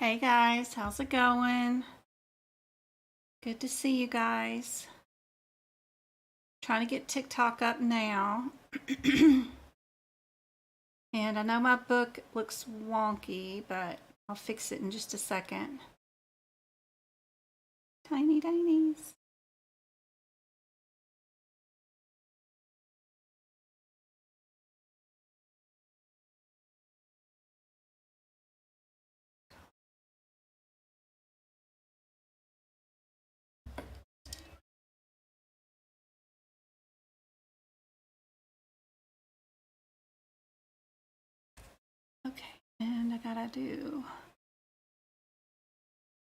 Hey guys, how's it going? Good to see you guys. Trying to get TikTok up now. And I know my book looks wonky, but I'll fix it in just a second. Tiny tinies. Okay, and I gotta do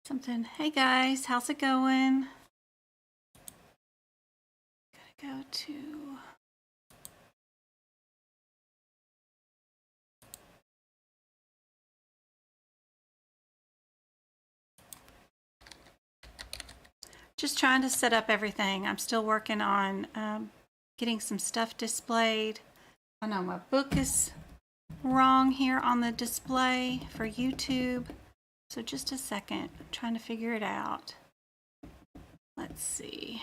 something. Hey guys, how's it going? Gotta go to... Just trying to set up everything. I'm still working on getting some stuff displayed. I know my book is wrong here on the display for YouTube. So just a second, I'm trying to figure it out. Let's see.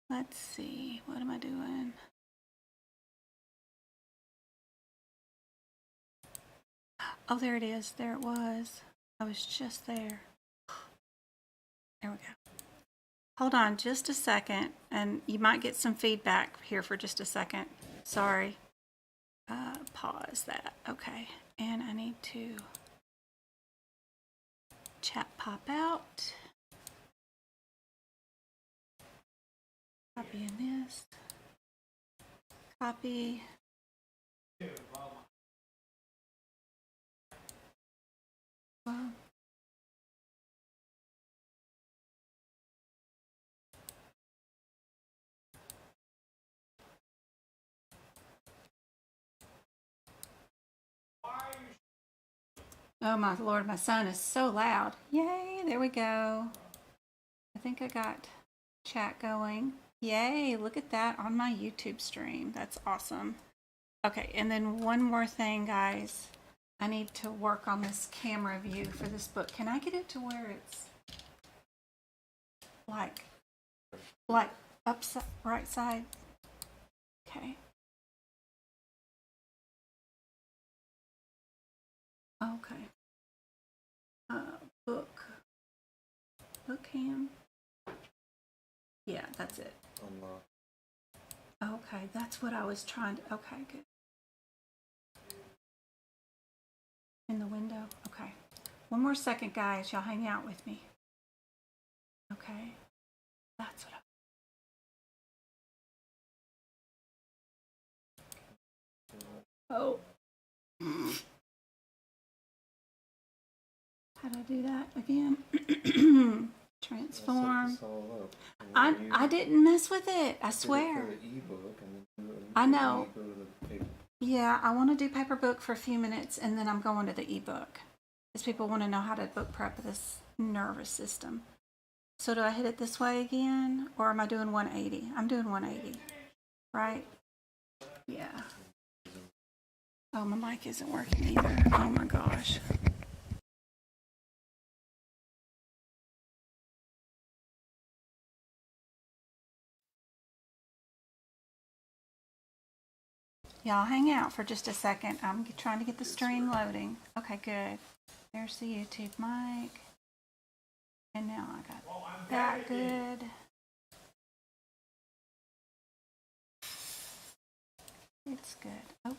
Let's see, what am I doing? Oh, there it is. There it was. I was just there. There we go. Hold on just a second, and you might get some feedback here for just a second. Sorry. Pause that. Okay. And I need to chat pop out. Copying this. Copy. Well, oh my Lord, my son is so loud. Yay, there we go. I think I got chat going. Yay, look at that on my YouTube stream. That's awesome. Okay, and then one more thing, guys. I need to work on this camera view for this book. Can I get it to where it's like upside, right side? Okay. Okay. Book cam. Yeah, that's it. Okay, that's what I was trying to, okay, good. In the window, okay. One more second, guys, y'all hang out with me. Okay, that's what oh. How do I do that again? Transform. I didn't mess with it. I swear. I know. Yeah, I want to do paper book for a few minutes, and then I'm going to the ebook, because people want to know how to book prep this nervous system. So do I hit it this way again, or am I doing 180? I'm doing 180, right? Yeah. Oh, my mic isn't working either. Oh my gosh. Y'all hang out for just a second. I'm trying to get the stream loading. Okay, good. There's the YouTube mic. And now I got that good. It's good. Oh.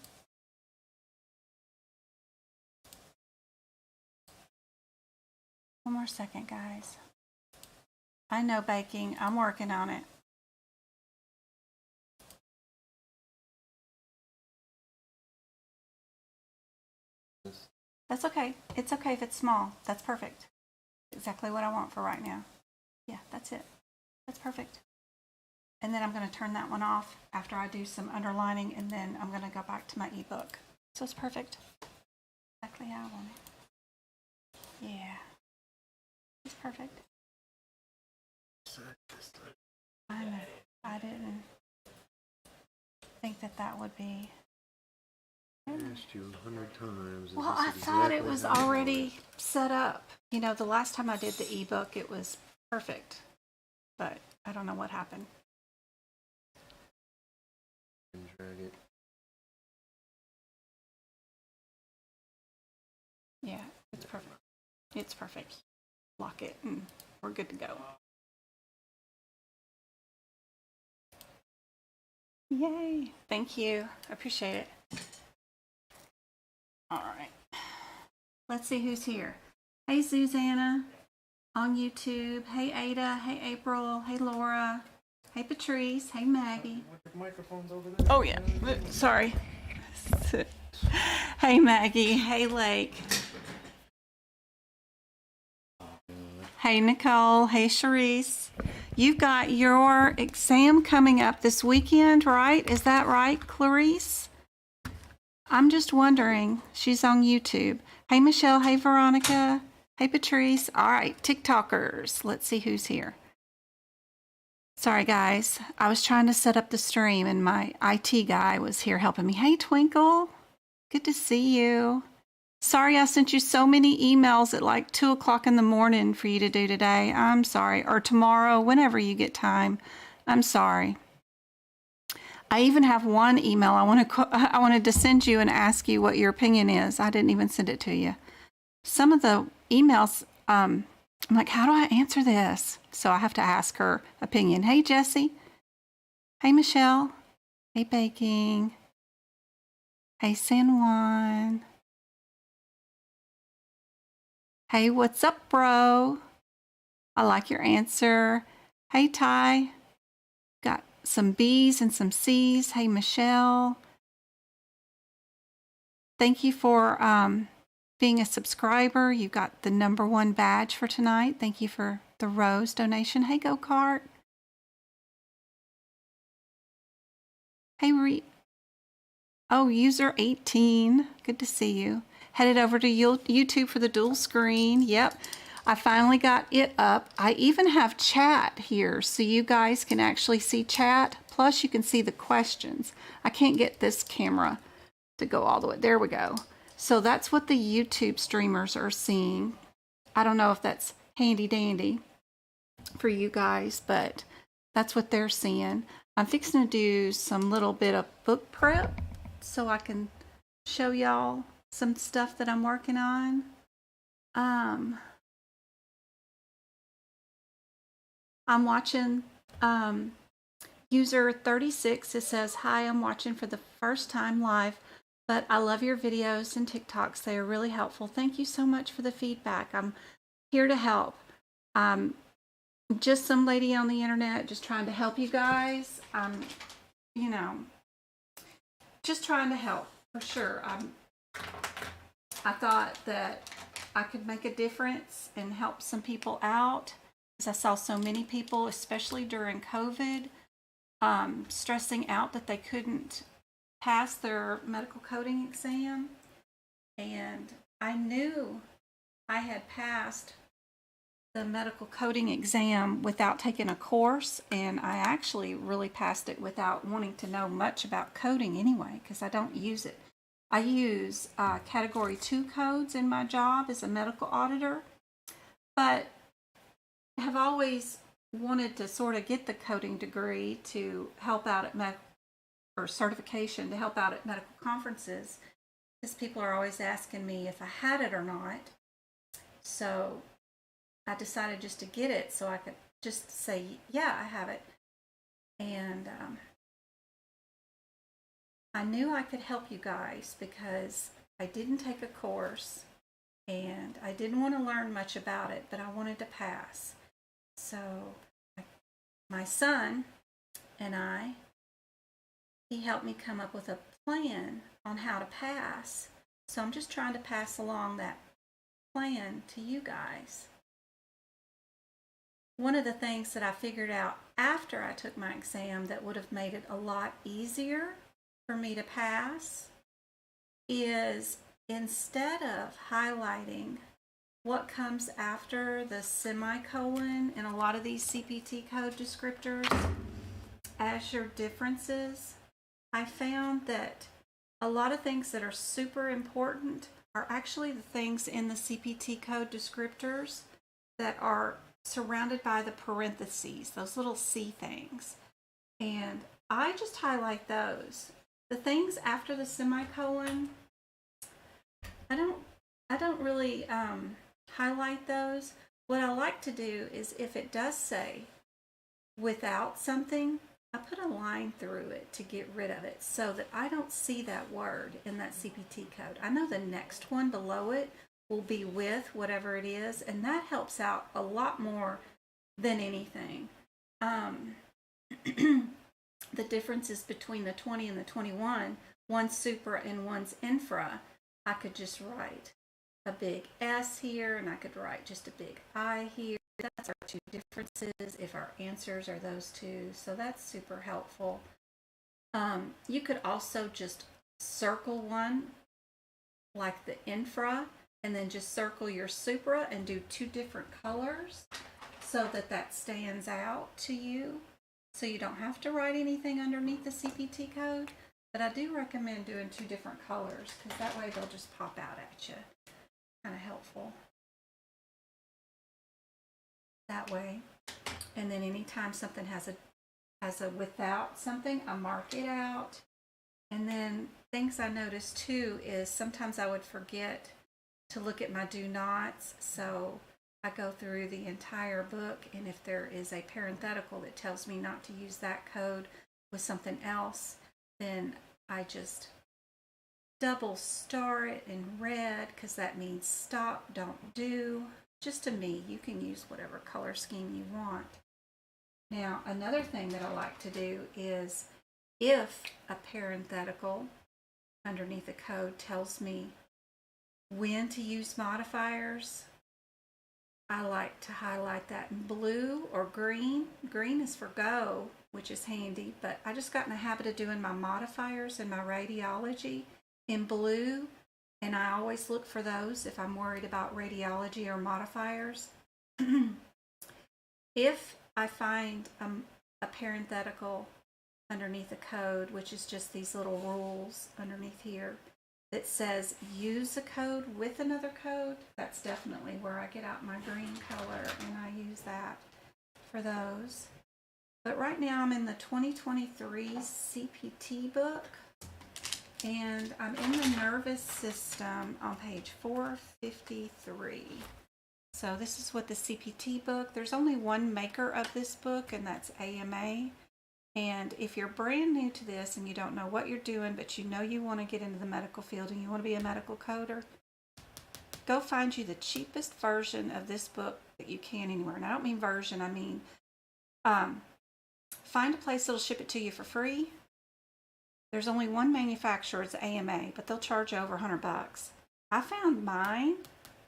One more second, guys. I know baking. I'm working on it. That's okay. It's okay if it's small. That's perfect. Exactly what I want for right now. Yeah, that's it. That's perfect. And then I'm going to turn that one off after I do some underlining, and then I'm going to go back to my ebook. So it's perfect. Exactly how I want it. Yeah. It's perfect. I didn't think that would be. I asked you 100 times. Well, I thought it was already set up. You know, the last time I did the ebook, it was perfect, but I don't know what happened. Drag it. Yeah, it's perfect. It's perfect. Lock it and we're good to go. Yay. Thank you. I appreciate it. All right. Let's see who's here. Hey, Susanna on YouTube. Hey, Ada. Hey, April. Hey, Laura. Hey, Patrice. Hey, Maggie. Microphone's over there. Oh, yeah. Sorry. Hey, Maggie. Hey, Lake. Hey, Nicole. Hey, Charisse. You've got your exam coming up this weekend, right? Is that right, Clarice? I'm just wondering. She's on YouTube. Hey, Michelle. Hey, Veronica. Hey, Patrice. All right, TikTokers. Let's see who's here. Sorry, guys. I was trying to set up the stream, and my IT guy was here helping me. Hey, Twinkle. Good to see you. Sorry I sent you so many emails at like 2 o'clock in the morning for you to do today. I'm sorry. Or tomorrow, whenever you get time. I'm sorry. I even have one email I wanted to send you and ask you what your opinion is. I didn't even send it to you. Some of the emails, I'm like, how do I answer this? So I have to ask her opinion. Hey, Jessie. Hey, Michelle. Hey, Baking. Hey, San Juan. Hey, what's up, bro? I like your answer. Hey, Ty. Got some B's and some C's. Hey, Michelle. Thank you for being a subscriber. You got the #1 badge for tonight. Thank you for the rose donation. Hey, Go Kart. Hey, oh, user 18. Good to see you. Headed over to YouTube for the dual screen. Yep. I finally got it up. I even have chat here so you guys can actually see chat. Plus you can see the questions. I can't get this camera to go all the way. There we go. So that's what the YouTube streamers are seeing. I don't know if that's handy dandy for you guys, but that's what they're seeing. I'm fixing to do some little bit of book prep so I can show y'all some stuff that I'm working on. I'm watching user 36. It says, hi, I'm watching for the first time live, but I love your videos and TikToks. They are really helpful. Thank you so much for the feedback. I'm here to help. Just some lady on the internet just trying to help you guys. You know, just trying to help for sure. I thought that I could make a difference and help some people out, because I saw so many people, especially during COVID, stressing out that they couldn't pass their medical coding exam. And I knew I had passed the medical coding exam without taking a course, and I actually really passed it without wanting to know much about coding anyway, because I don't use it. I use Category 2 codes in my job as a medical auditor, but have always wanted to sort of get the coding degree to help out at or certification to help out at medical conferences, because people are always asking me if I had it or not. So I decided just to get it so I could just say, yeah, I have it. And I knew I could help you guys because I didn't take a course and I didn't want to learn much about it, but I wanted to pass. So my son and he helped me come up with a plan on how to pass. So I'm just trying to pass along that plan to you guys. One of the things that I figured out after I took my exam that would have made it a lot easier for me to pass is, instead of highlighting what comes after the semicolon in a lot of these CPT code descriptors as your differences. I found that a lot of things that are super important are actually the things in the CPT code descriptors that are surrounded by the parentheses, those little C things. And I just highlight those. The things after the semicolon, I don't really highlight those. What I like to do is if it does say without something, I put a line through it to get rid of it so that I don't see that word in that CPT code. I know the next one below it will be with whatever it is, and that helps out a lot more than anything. The differences between the 20 and the 21, one's supra and one's infra, I could just write a big S here, and I could write just a big I here. That's our two differences if our answers are those two. So that's super helpful. You could also just circle one like the infra and then just circle your supra and do two different colors so that that stands out to you. So you don't have to write anything underneath the CPT code, but I do recommend doing two different colors because that way they'll just pop out at you. Kind of helpful that way. And then anytime something has a without something, I mark it out. And then things I noticed too is sometimes I would forget to look at my do nots, so I go through the entire book, and if there is a parenthetical that tells me not to use that code with something else, then I just double star it in red because that means stop, don't do. Just to me, you can use whatever color scheme you want. Now, another thing that I like to do is if a parenthetical underneath a code tells me when to use modifiers, I like to highlight that in blue or green. Green is for go, which is handy, but I just got in the habit of doing my modifiers and my radiology in blue, and I always look for those if I'm worried about radiology or modifiers. If I find a parenthetical underneath a code, which is just these little rules underneath here, that says use a code with another code, that's definitely where I get out my green color and I use that for those. But right now I'm in the 2023 CPT book, and I'm in the nervous system on page 453. So this is what the CPT book, there's only one maker of this book, and that's AMA. And if you're brand new to this and you don't know what you're doing, but you know you want to get into the medical field and you want to be a medical coder, go find you the cheapest version of this book that you can anywhere. And I don't mean version, I mean find a place that'll ship it to you for free. There's only one manufacturer, it's AMA, but they'll charge you over $100. I found mine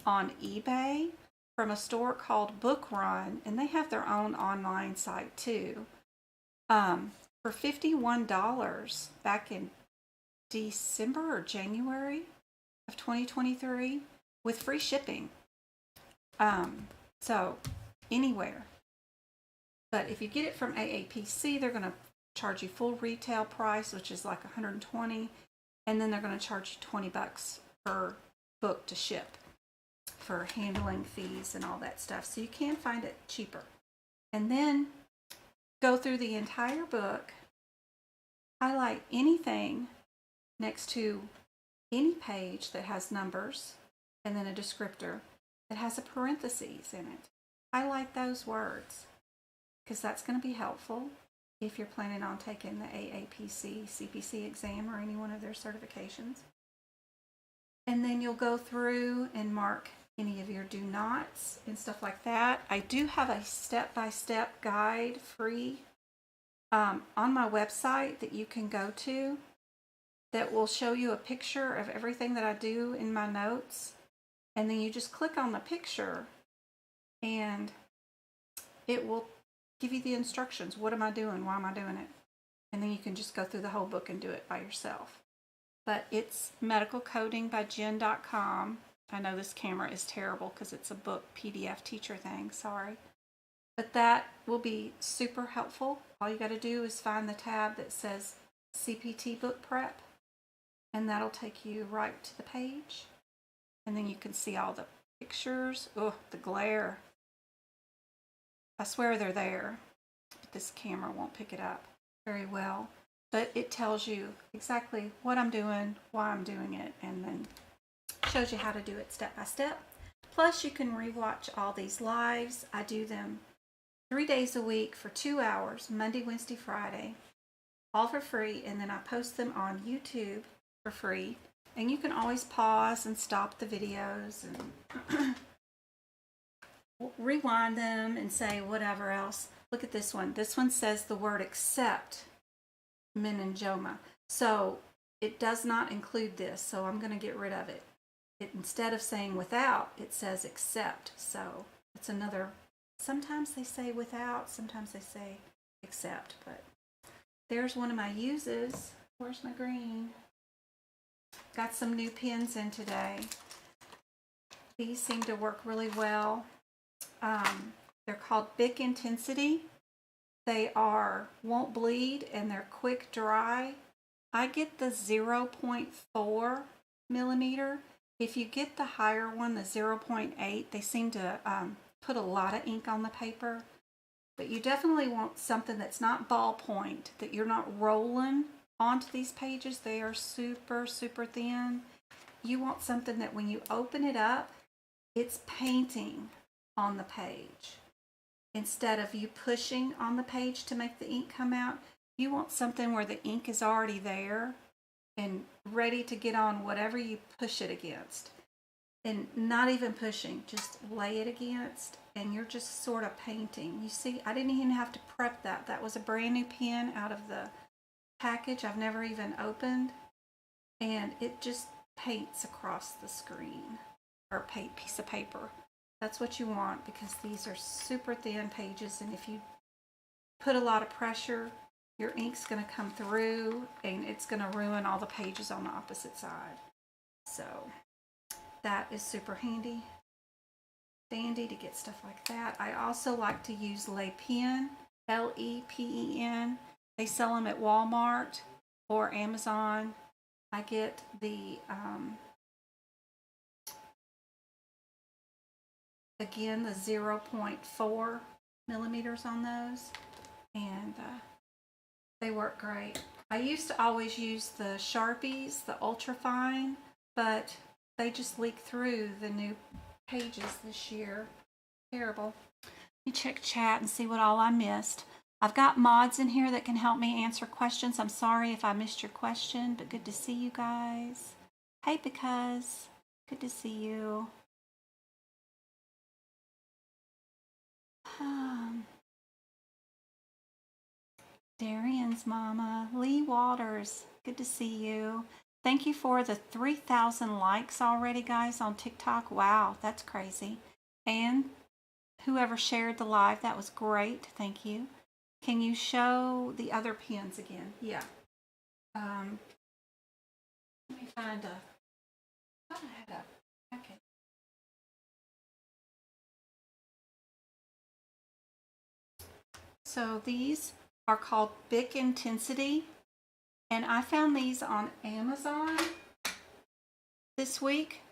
on eBay from a store called Book Run, and they have their own online site too. For $51 back in December or January of 2023 with free shipping. So anywhere. But if you get it from AAPC, they're going to charge you full retail price, which is like $120, and then they're going to charge you $20 per book to ship for handling fees and all that stuff. So you can find it cheaper. And then go through the entire book, highlight anything next to any page that has numbers and then a descriptor that has a parentheses in it. Highlight those words because that's going to be helpful if you're planning on taking the AAPC CPC exam or any one of their certifications. And then you'll go through and mark any of your do nots and stuff like that. I do have a step-by-step guide free on my website that you can go to that will show you a picture of everything that I do in my notes. And then you just click on the picture and it will give you the instructions. What am I doing? Why am I doing it? And then you can just go through the whole book and do it by yourself. But it's medicalcodingbyjen.com. I know this camera is terrible because it's a book PDF teacher thing, sorry. But that will be super helpful. All you got to do is find the tab that says CPT Book Prep, and that'll take you right to the page. And then you can see all the pictures. Oh, the glare. I swear they're there, but this camera won't pick it up very well. But it tells you exactly what I'm doing, why I'm doing it, and then shows you how to do it step by step. Plus, you can rewatch all these lives. I do them 3 days a week for 2 hours, Monday, Wednesday, Friday, all for free, and then I post them on YouTube for free. And you can always pause and stop the videos and rewind them and say whatever else. Look at this one. This one says the word accept meningioma. So it does not include this, so I'm going to get rid of it. Instead of saying without, it says accept. So it's another, sometimes they say without, sometimes they say accept, but there's one of my uses. Where's my green? Got some new pens in today. These seem to work really well. They're called Bic Intensity. They won't bleed and they're quick dry. I get the 0.4 millimeter. If you get the higher one, the 0.8, they seem to put a lot of ink on the paper. But you definitely want something that's not ballpoint, that you're not rolling onto these pages. They are super, super thin. You want something that when you open it up, it's painting on the page. Instead of you pushing on the page to make the ink come out, you want something where the ink is already there and ready to get on whatever you push it against. And not even pushing, just lay it against, and you're just sort of painting. You see, I didn't even have to prep that. That was a brand new pen out of the package I've never even opened, and it just paints across the screen or piece of paper. That's what you want, because these are super thin pages, and if you put a lot of pressure, your ink's going to come through and it's going to ruin all the pages on the opposite side. So that is super handy dandy to get stuff like that. I also like to use Le Pen, L-E-P-E-N. They sell them at Walmart or Amazon. I get the again, the 0.4 millimeters on those, and they work great. I used to always use the Sharpies, the ultra fine, but they just leak through the new pages this year. Terrible. Let me check chat and see what all I missed. I've got mods in here that can help me answer questions. I'm sorry if I missed your question, but good to see you guys. Hey, because good to see you. Darian's mama, Lee Waters, good to see you. Thank you for the 3,000 likes already, guys, on TikTok. Wow, that's crazy. And whoever shared the live, that was great. Thank you. Can you show the other pens again? Yeah. Let me find a. I thought I had a packet. So these are called Bic Intensity, and I found these on Amazon this week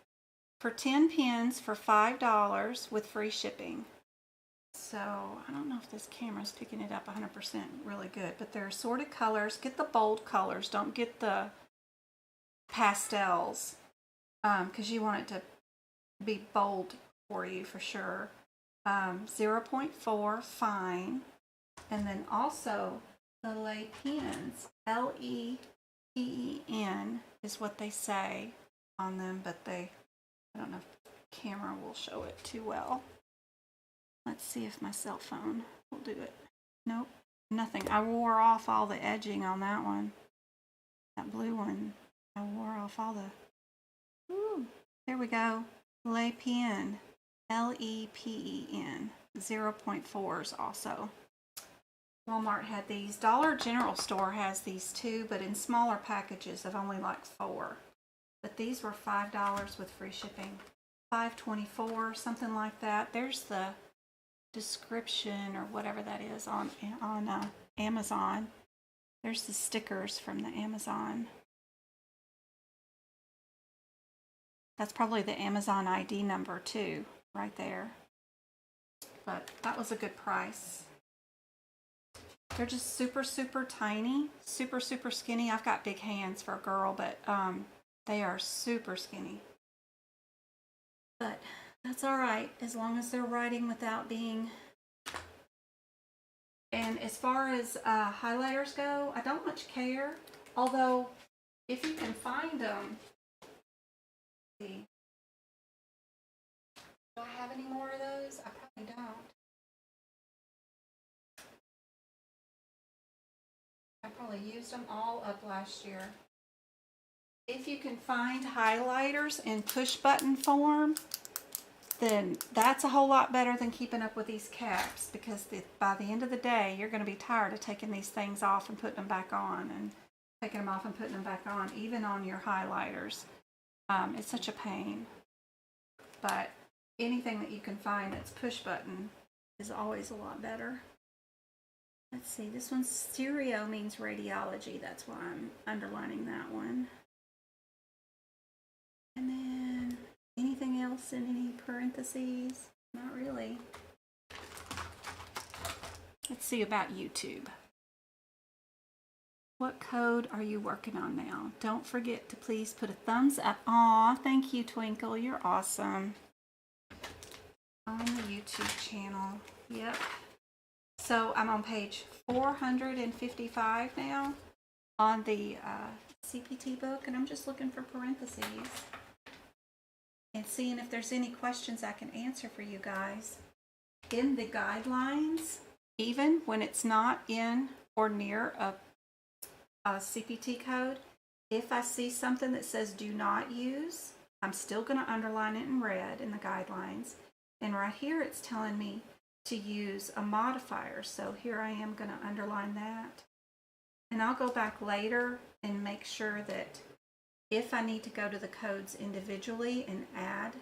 for 10 pens for $5 with free shipping. So I don't know if this camera's picking it up 100% really good, but they're assorted colors. Get the bold colors, don't get the pastels, because you want it to be bold for you for sure. 0.4 fine. And then also the Le Pens, L-E-P-E-N is what they say on them, but I don't know if the camera will show it too well. Let's see if my cell phone will do it. Nope, nothing. I wore off all the edging on that one. That blue one, I wore off all the... Ooh, there we go. Le Pen, L-E-P-E-N, 0.4s also. Walmart had these. Dollar General store has these too, but in smaller packages of only like 4. But these were $5 with free shipping. 524, something like that. There's the description or whatever that is on Amazon. There's the stickers from the Amazon. That's probably the Amazon ID number too, right there. But that was a good price. They're just super, super tiny, super, super skinny. I've got big hands for a girl, but they are super skinny. But that's all right, as long as they're writing without being... And as far as highlighters go, I don't much care. Although, if you can find them... Let's see. Do I have any more of those? I probably don't. I probably used them all up last year. If you can find highlighters in push button form, then that's a whole lot better than keeping up with these caps, because by the end of the day, you're going to be tired of taking these things off and putting them back on, and taking them off and putting them back on, even on your highlighters. It's such a pain. But anything that you can find that's push button is always a lot better. Let's see, this one's stereo means radiology. That's why I'm underlining that one. And then anything else in any parentheses? Not really. Let's see about YouTube. What code are you working on now? Don't forget to please put a thumbs up. Aw, thank you, Twinkle. You're awesome. On the YouTube channel. Yep. So I'm on page 455 now on the CPT book, and I'm just looking for parentheses and seeing if there's any questions I can answer for you guys. In the guidelines, even when it's not in or near a CPT code, if I see something that says do not use, I'm still going to underline it in red in the guidelines. And right here it's telling me to use a modifier. So here I am going to underline that. And I'll go back later and make sure that if I need to go to the codes individually and add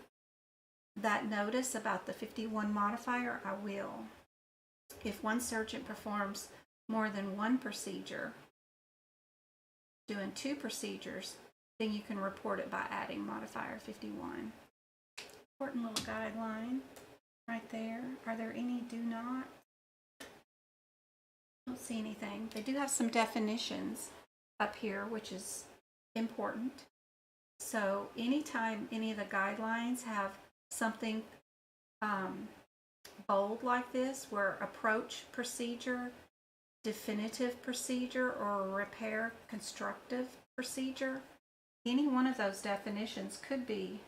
that notice about the 51 modifier, I will. If one surgeon performs more than one procedure, doing 2 procedures, then you can report it by adding modifier 51. Important little guideline right there. Are there any do not? I don't see anything. They do have some definitions up here, which is important. So anytime any of the guidelines have something bold like this, where approach procedure, definitive procedure, or repair constructive procedure, any one of those definitions could be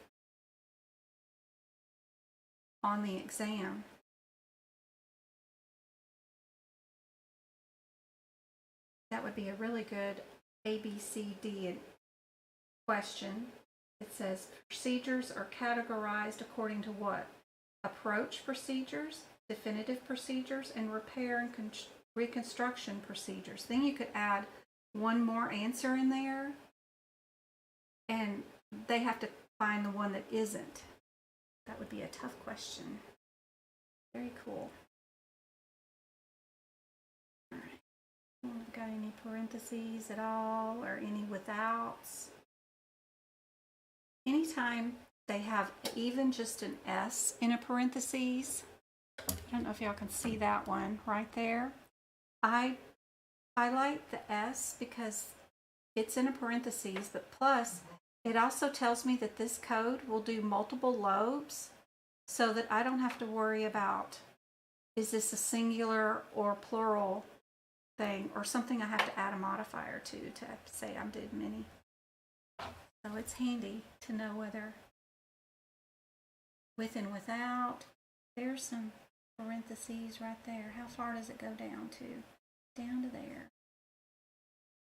on the exam. That would be a really good ABCD question. It says procedures are categorized according to what? Approach procedures, definitive procedures, and repair and reconstruction procedures. Then you could add one more answer in there, and they have to find the one that isn't. That would be a tough question. Very cool. All right. Got any parentheses at all, or any withouts? Anytime they have even just an S in a parentheses, I don't know if y'all can see that one right there. I highlight the S because it's in a parentheses, but plus it also tells me that this code will do multiple lobes, so that I don't have to worry about, is this a singular or plural thing, or something I have to add a modifier to say I did many. So it's handy to know whether with and without. There's some parentheses right there. How far does it go down to? Down to there.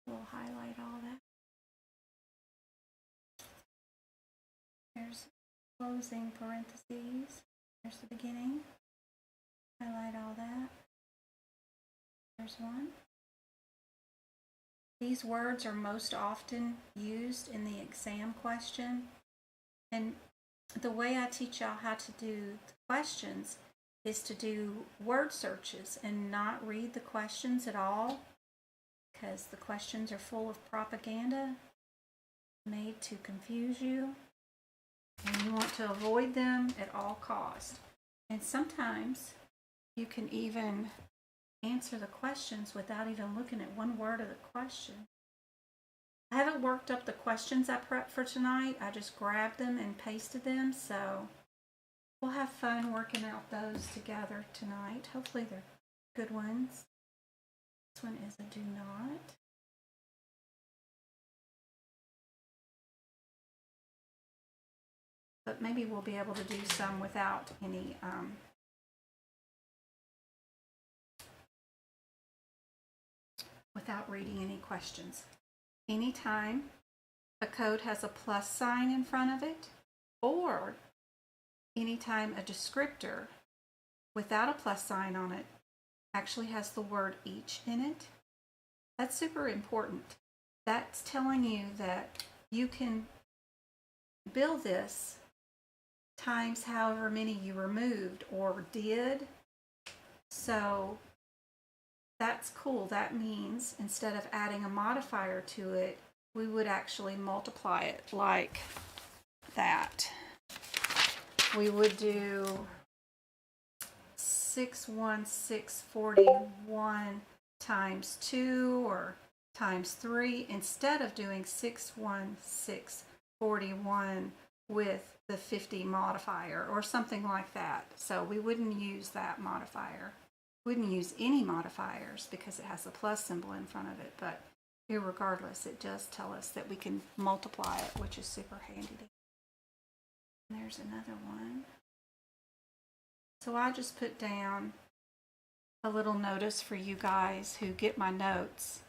We'll highlight all that. There's closing parentheses. There's the beginning. Highlight all that. There's one. These words are most often used in the exam question. And the way I teach y'all how to do the questions is to do word searches and not read the questions at all, because the questions are full of propaganda made to confuse you, and you want to avoid them at all costs. And sometimes you can even answer the questions without even looking at one word of the question. I haven't worked up the questions I prepped for tonight. I just grabbed them and pasted them, so we'll have fun working out those together tonight. Hopefully they're good ones. This one is a do not. But maybe we'll be able to do some without any without reading any questions. Anytime a code has a plus sign in front of it, or anytime a descriptor without a plus sign on it actually has the word each in it, that's super important. That's telling you that you can bill this times however many you removed or did. So that's cool. That means instead of adding a modifier to it, we would actually multiply it like that. We would do 61641 times 2 or times 3 instead of doing 61641 with the 50 modifier or something like that. So we wouldn't use that modifier. Wouldn't use any modifiers because it has a plus symbol in front of it, but irregardless, it does tell us that we can multiply it, which is super handy. And there's another one. So I just put down a little notice for you guys who get my notes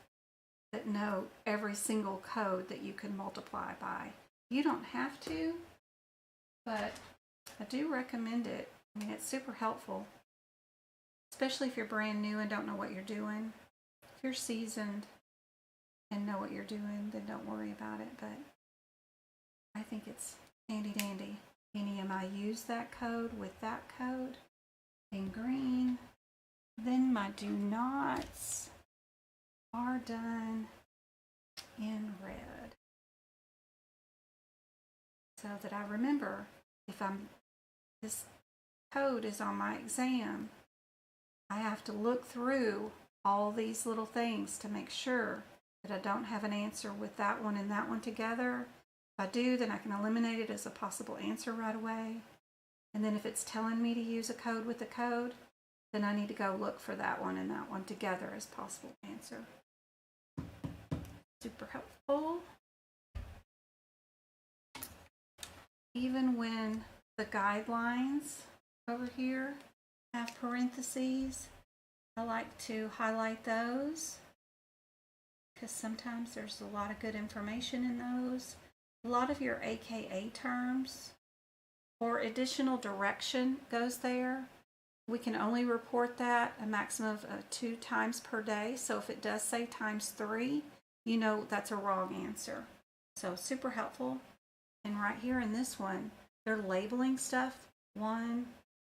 that note every single code that you can multiply by. You don't have to, but I do recommend it. I mean, it's super helpful, especially if you're brand new and don't know what you're doing. If you're seasoned and know what you're doing, then don't worry about it, but I think it's handy dandy. Any of I use that code with that code in green, then my do nots are done in red, so that I remember if this code is on my exam, I have to look through all these little things to make sure that I don't have an answer with that one and that one together. If I do, then I can eliminate it as a possible answer right away. And then if it's telling me to use a code with a code, then I need to go look for that one and that one together as possible answer. Super helpful. Even when the guidelines over here have parentheses, I like to highlight those because sometimes there's a lot of good information in those. A lot of your AKA terms or additional direction goes there. We can only report that a maximum of 2 times per day. So if it does say times 3, you know that's a wrong answer. So super helpful. And right here in this one, they're labeling stuff 1,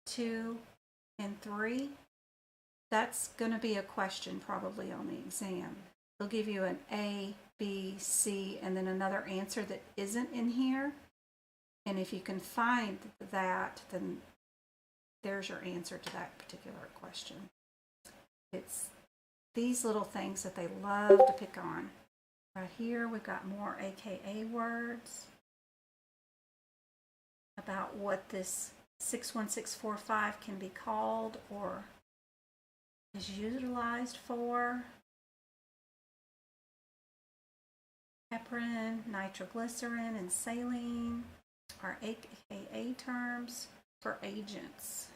2, and 3. That's going to be a question probably on the exam. They'll give you an A, B, C, and then another answer that isn't in here. And if you can find that, then there's your answer to that particular question. It's these little things that they love to pick on. Right here, we've got more AKA words about what this 61645 can be called or is utilized for. Heparin, nitroglycerin, and saline are AKA terms for agents.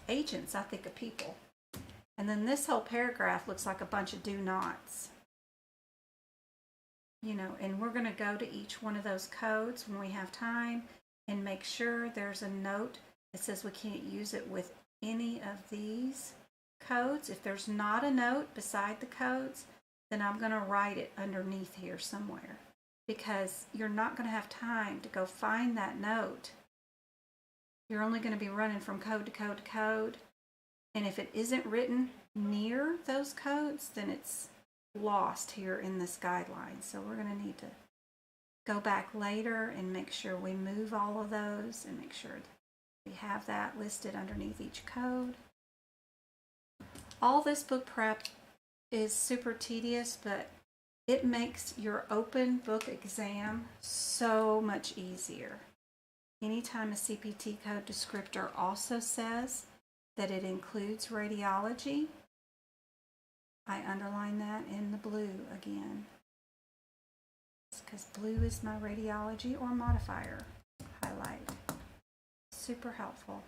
Agents, I think of people. And then this whole paragraph looks like a bunch of do nots. You know, and we're going to go to each one of those codes when we have time and make sure there's a note that says we can't use it with any of these codes. If there's not a note beside the codes, then I'm going to write it underneath here somewhere. because you're not going to have time to go find that note. You're only going to be running from code to code to code. And if it isn't written near those codes, then it's lost here in this guideline. So we're going to need to go back later and make sure we move all of those and make sure we have that listed underneath each code. All this book prep is super tedious, but it makes your open book exam so much easier. Anytime a CPT code descriptor also says that it includes radiology, I underline that in the blue again. It's because blue is my radiology or modifier highlight. Super helpful.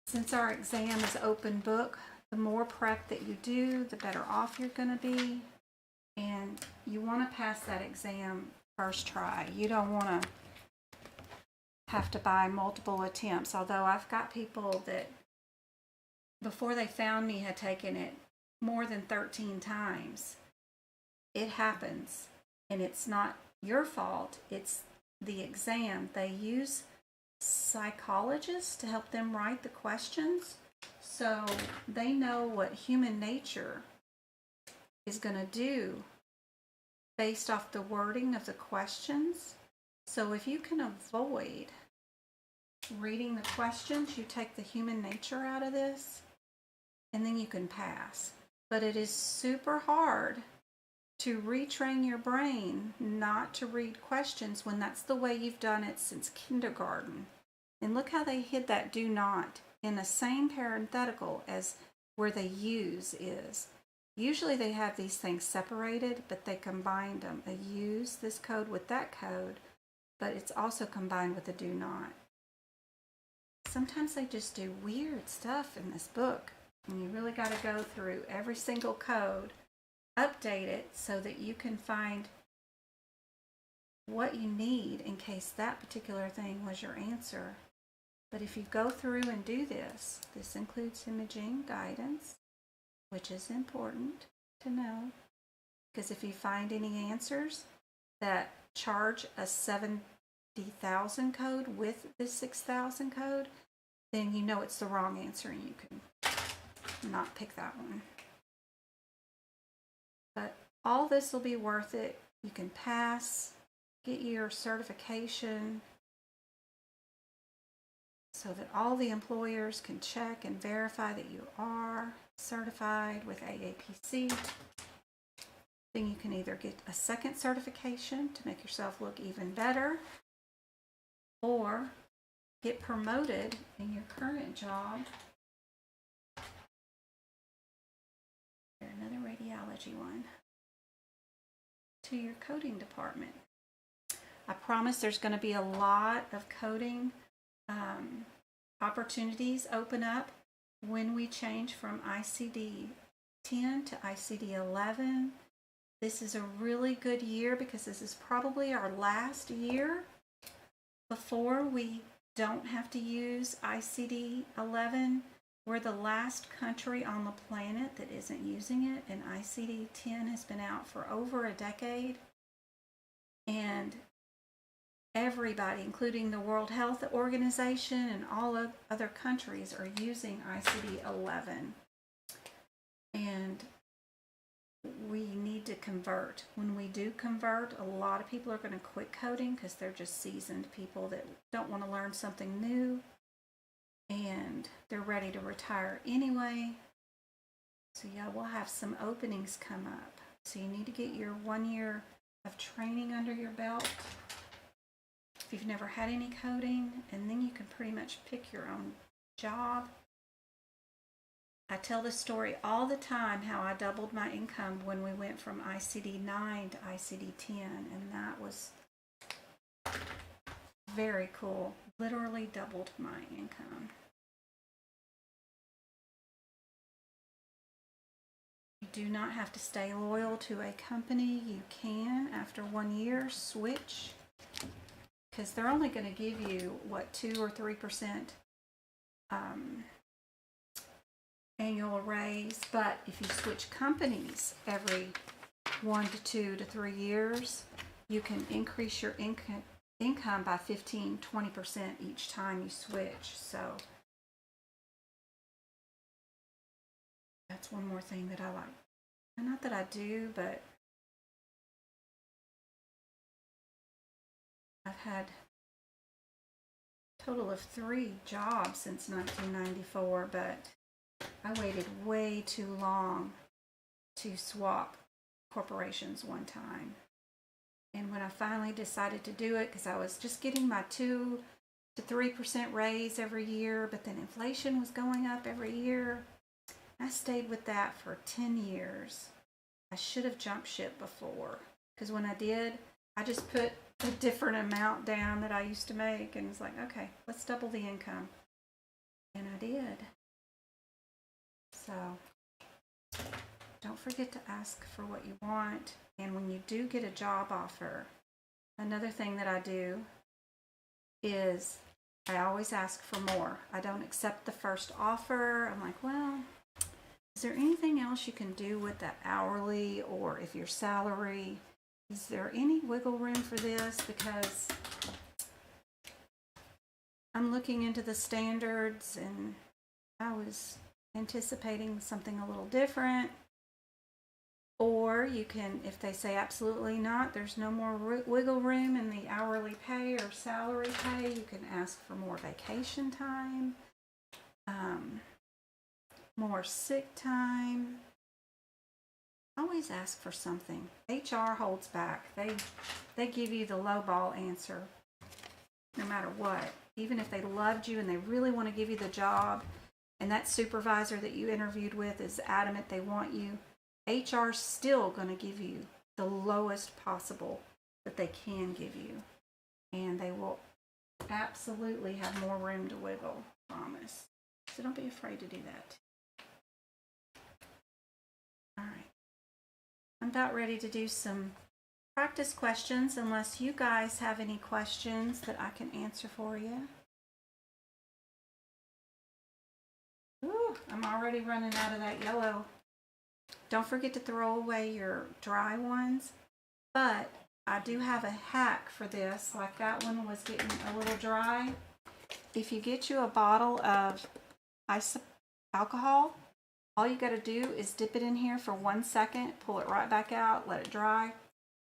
Since our exam is open book, the more prep that you do, the better off you're going to be. And you want to pass that exam first try. You don't want to have to buy multiple attempts. Although I've got people that before they found me had taken it more than 13 times. It happens, and it's not your fault. It's the exam. They use psychologists to help them write the questions, so they know what human nature is going to do based off the wording of the questions. So if you can avoid reading the questions, you take the human nature out of this, and then you can pass. But it is super hard to retrain your brain not to read questions when that's the way you've done it since kindergarten. And look how they hid that do not in the same parenthetical as where the use is. Usually they have these things separated, but they combined them. A use, this code with that code, but it's also combined with a do not. Sometimes they just do weird stuff in this book, and you really got to go through every single code, update it so that you can find what you need in case that particular thing was your answer. But if you go through and do this, this includes imaging guidance, which is important to know, because if you find any answers that charge a 70,000 code with the 6,000 code, then you know it's the wrong answer and you can not pick that one. But all this will be worth it. You can pass, get your certification so that all the employers can check and verify that you are certified with AAPC. Then you can either get a second certification to make yourself look even better, or get promoted in your current job. Another radiology one, to your coding department. I promise there's going to be a lot of coding opportunities open up when we change from ICD-10 to ICD-11. This is a really good year because this is probably our last year before we don't have to use ICD-11. We're the last country on the planet that isn't using it, and ICD-10 has been out for over a decade. And everybody, including the World Health Organization and all of other countries, are using ICD-11. And we need to convert. When we do convert, a lot of people are going to quit coding because they're just seasoned people that don't want to learn something new, and they're ready to retire anyway. So yeah, we'll have some openings come up. So you need to get your 1 year of training under your belt if you've never had any coding, and then you can pretty much pick your own job. I tell this story all the time, how I doubled my income when we went from ICD-9 to ICD-10, and that was very cool. Literally doubled my income. You do not have to stay loyal to a company. You can, after 1 year, switch, because they're only going to give you, what, 2 or 3% annual raise. But if you switch companies every 1 to 2 to 3 years, you can increase your income by 15-20% each time you switch. So that's one more thing that I like. And not that I do, but I've had a total of 3 jobs since 1994, but I waited way too long to swap corporations one time. And when I finally decided to do it, because I was just getting my 2 to 3% raise every year, but then inflation was going up every year, I stayed with that for 10 years. I should have jumped ship before, because when I did, I just put a different amount down that I used to make, and it's like, okay, let's double the income. And I did. So don't forget to ask for what you want. And when you do get a job offer, another thing that I do is I always ask for more. I don't accept the first offer. I'm like, well, is there anything else you can do with that hourly, or if your salary, is there any wiggle room for this? Because I'm looking into the standards and I was anticipating something a little different. Or you can, if they say absolutely not, there's no more wiggle room in the hourly pay or salary pay, you can ask for more vacation time, more sick time. Always ask for something. HR holds back. They give you the lowball answer no matter what. Even if they loved you and they really want to give you the job, and that supervisor that you interviewed with is adamant they want you, HR's still going to give you the lowest possible that they can give you. And they will absolutely have more room to wiggle, promise. So don't be afraid to do that. All right. I'm about ready to do some practice questions, unless you guys have any questions that I can answer for you. Ooh, I'm already running out of that yellow. Don't forget to throw away your dry ones, but I do have a hack for this. Like that one was getting a little dry. If you get you a bottle of alcohol, all you got to do is dip it in here for 1 second, pull it right back out, let it dry,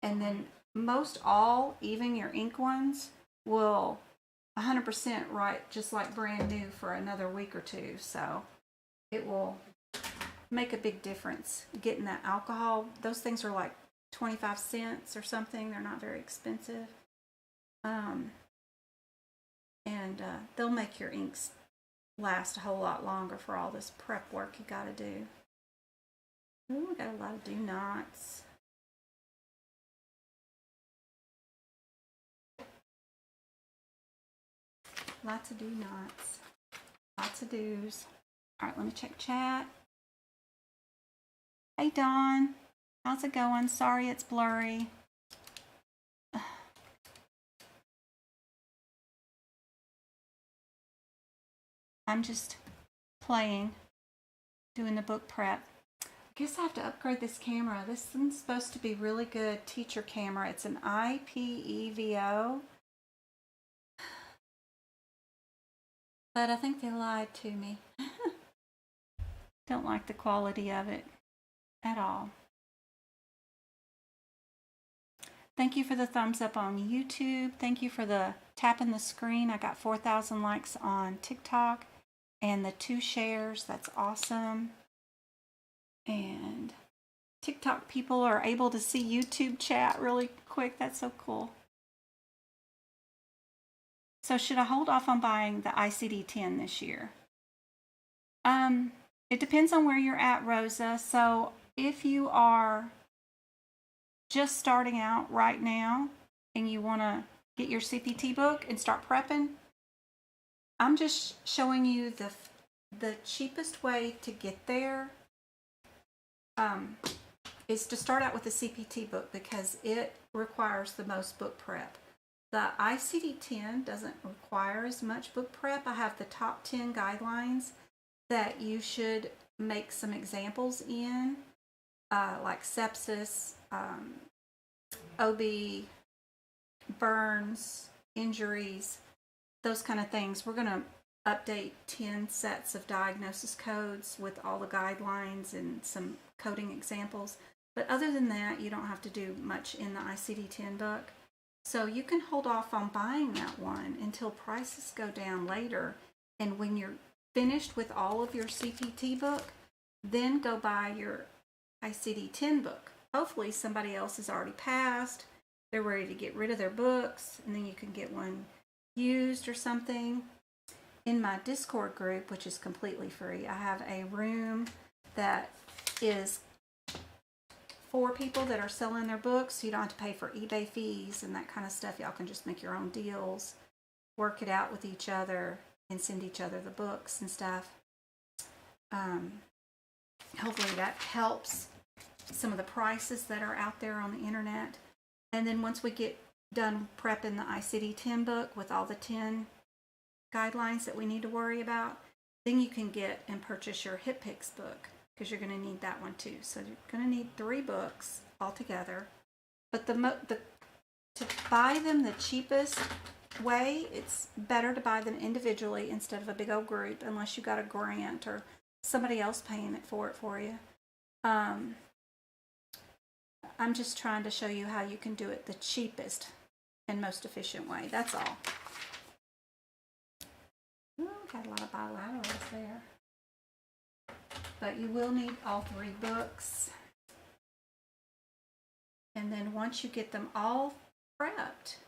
and then most all, even your ink ones, will 100% write just like brand new for another week or two. So it will make a big difference getting that alcohol. Those things are like 25 cents or something. They're not very expensive. They'll make your inks last a whole lot longer for all this prep work you got to do. Ooh, we got a lot of do nots. Lots of do nots. Lots of do's. All right, let me check chat. Hey, Dawn. How's it going? Sorry it's blurry. I'm just playing, doing the book prep. I guess I have to upgrade this camera. This one's supposed to be really good teacher camera. It's an IPEVO. But I think they lied to me. Don't like the quality of it at all. Thank you for the thumbs up on YouTube. Thank you for the tapping the screen. I got 4,000 likes on TikTok and the 2 shares. That's awesome. And TikTok people are able to see YouTube chat really quick. That's so cool. So should I hold off on buying the ICD-10 this year? It depends on where you're at, Rosa. So if you are just starting out right now and you want to get your CPT book and start prepping, I'm just showing you the cheapest way to get there is to start out with the CPT book, because it requires the most book prep. The ICD-10 doesn't require as much book prep. I have the top 10 guidelines that you should make some examples in. like sepsis, OB, burns, injuries, those kind of things. We're going to update 10 sets of diagnosis codes with all the guidelines and some coding examples. But other than that, you don't have to do much in the ICD-10 book. So you can hold off on buying that one until prices go down later. And when you're finished with all of your CPT book, then go buy your ICD-10 book. Hopefully somebody else has already passed. They're ready to get rid of their books, and then you can get one used or something. In my Discord group, which is completely free, I have a room that is for people that are selling their books, so you don't have to pay for eBay fees and that kind of stuff. Y'all can just make your own deals, work it out with each other, and send each other the books and stuff. Hopefully that helps some of the prices that are out there on the internet. And then once we get done prepping the ICD-10 book with all the 10 guidelines that we need to worry about, then you can get and purchase your HipPix book, because you're going to need that one too. So you're going to need 3 books altogether. But to buy them the cheapest way, it's better to buy them individually instead of a big old group, unless you got a grant or somebody else paying for you. I'm just trying to show you how you can do it the cheapest and most efficient way. That's all. Ooh, got a lot of bilaterals there. But you will need all 3 books. And then once you get them all prepped,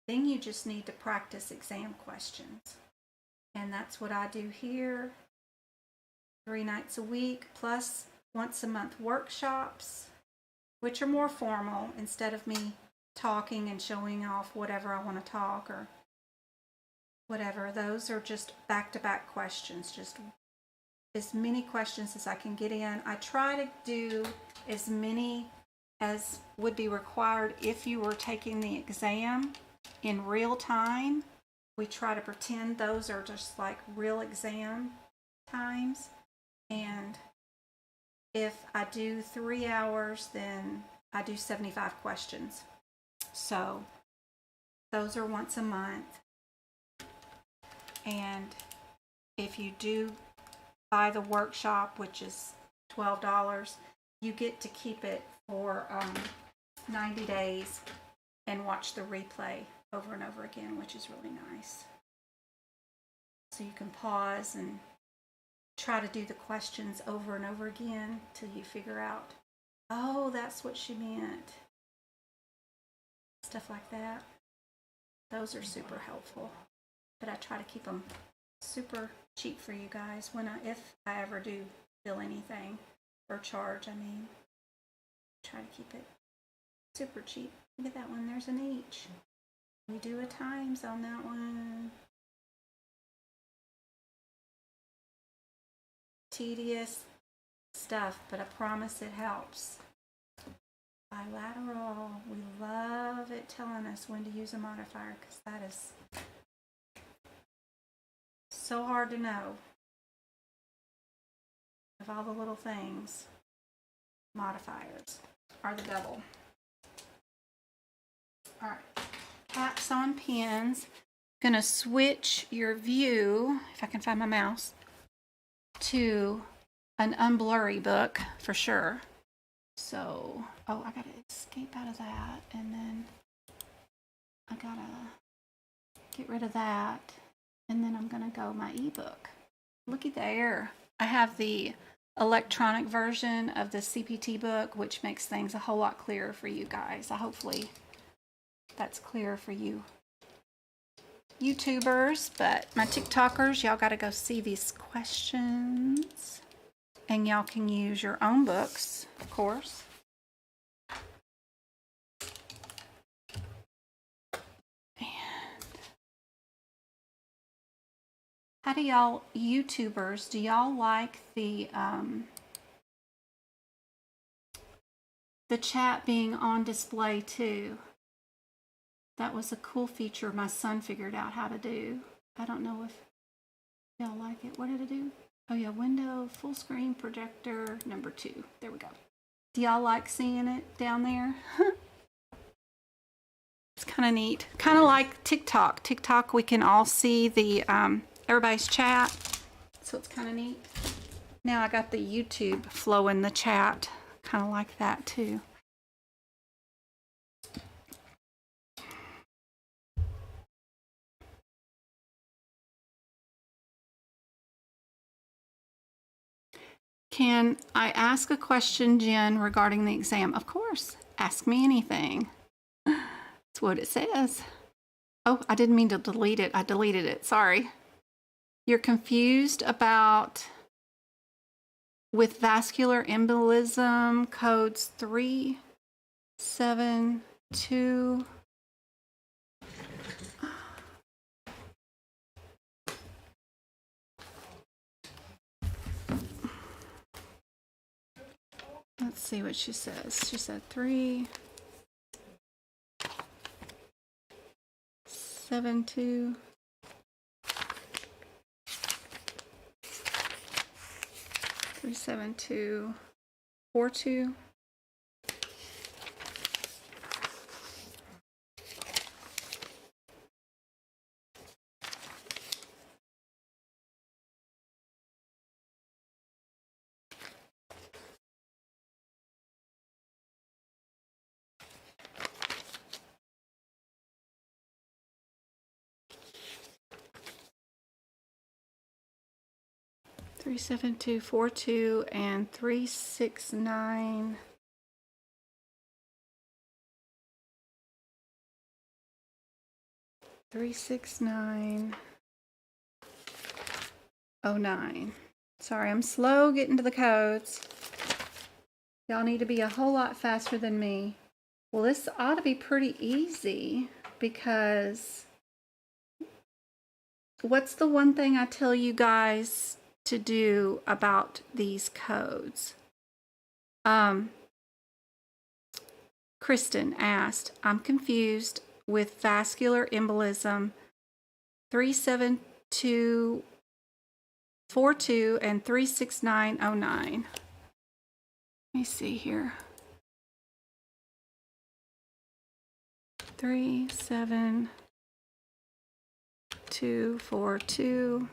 then you just need to practice exam questions. And that's what I do here. 3 nights a week, plus once a month workshops, which are more formal, instead of me talking and showing off whatever I want to talk or whatever. Those are just back-to-back questions, just as many questions as I can get in. I try to do as many as would be required if you were taking the exam in real time. We try to pretend those are just like real exam times. And if I do 3 hours, then I do 75 questions. So those are once a month. And if you do buy the workshop, which is $12, you get to keep it for 90 days and watch the replay over and over again, which is really nice. So you can pause and try to do the questions over and over again till you figure out, oh, that's what she meant. Stuff like that. Those are super helpful. But I try to keep them super cheap for you guys if I ever do bill anything or charge. I mean, try to keep it super cheap. Look at that one. There's an H. We do a times on that one. Tedious stuff, but I promise it helps. Bilateral. We love it telling us when to use a modifier, because that is so hard to know. Of all the little things, modifiers are the devil. All right, caps on pens. Gonna switch your view, if I can find my mouse, to an unblurry book for sure. So, oh, I gotta escape out of that, and then I gotta get rid of that, and then I'm gonna go my ebook. Looky there. I have the electronic version of the CPT book, which makes things a whole lot clearer for you guys. Hopefully that's clear for you YouTubers, but my TikTokers, y'all gotta go see these questions. And y'all can use your own books, of course. And how do y'all YouTubers, do y'all like the chat being on display too? That was a cool feature my son figured out how to do. I don't know if y'all like it. What did it do? Oh yeah, window, full screen, projector, number 2. There we go. Do y'all like seeing it down there? It's kind of neat. Kind of like TikTok. TikTok, we can all see the everybody's chat. So it's kind of neat. Now I got the YouTube flow in the chat. Kind of like that too. Can I ask a question, Jen, regarding the exam? Of course. Ask me anything. That's what it says. Oh, I didn't mean to delete it. I deleted it. Sorry. You're confused about with vascular embolism codes 372. Let's see what she says. She said 372. 37242. Three 7242 and 369. Three 6909. Sorry, I'm slow getting to the codes. Y'all need to be a whole lot faster than me. Well, this ought to be pretty easy because what's the one thing I tell you guys to do about these codes? Kristen asked, I'm confused with vascular embolism 37242 and 36909. Let me see here. 37242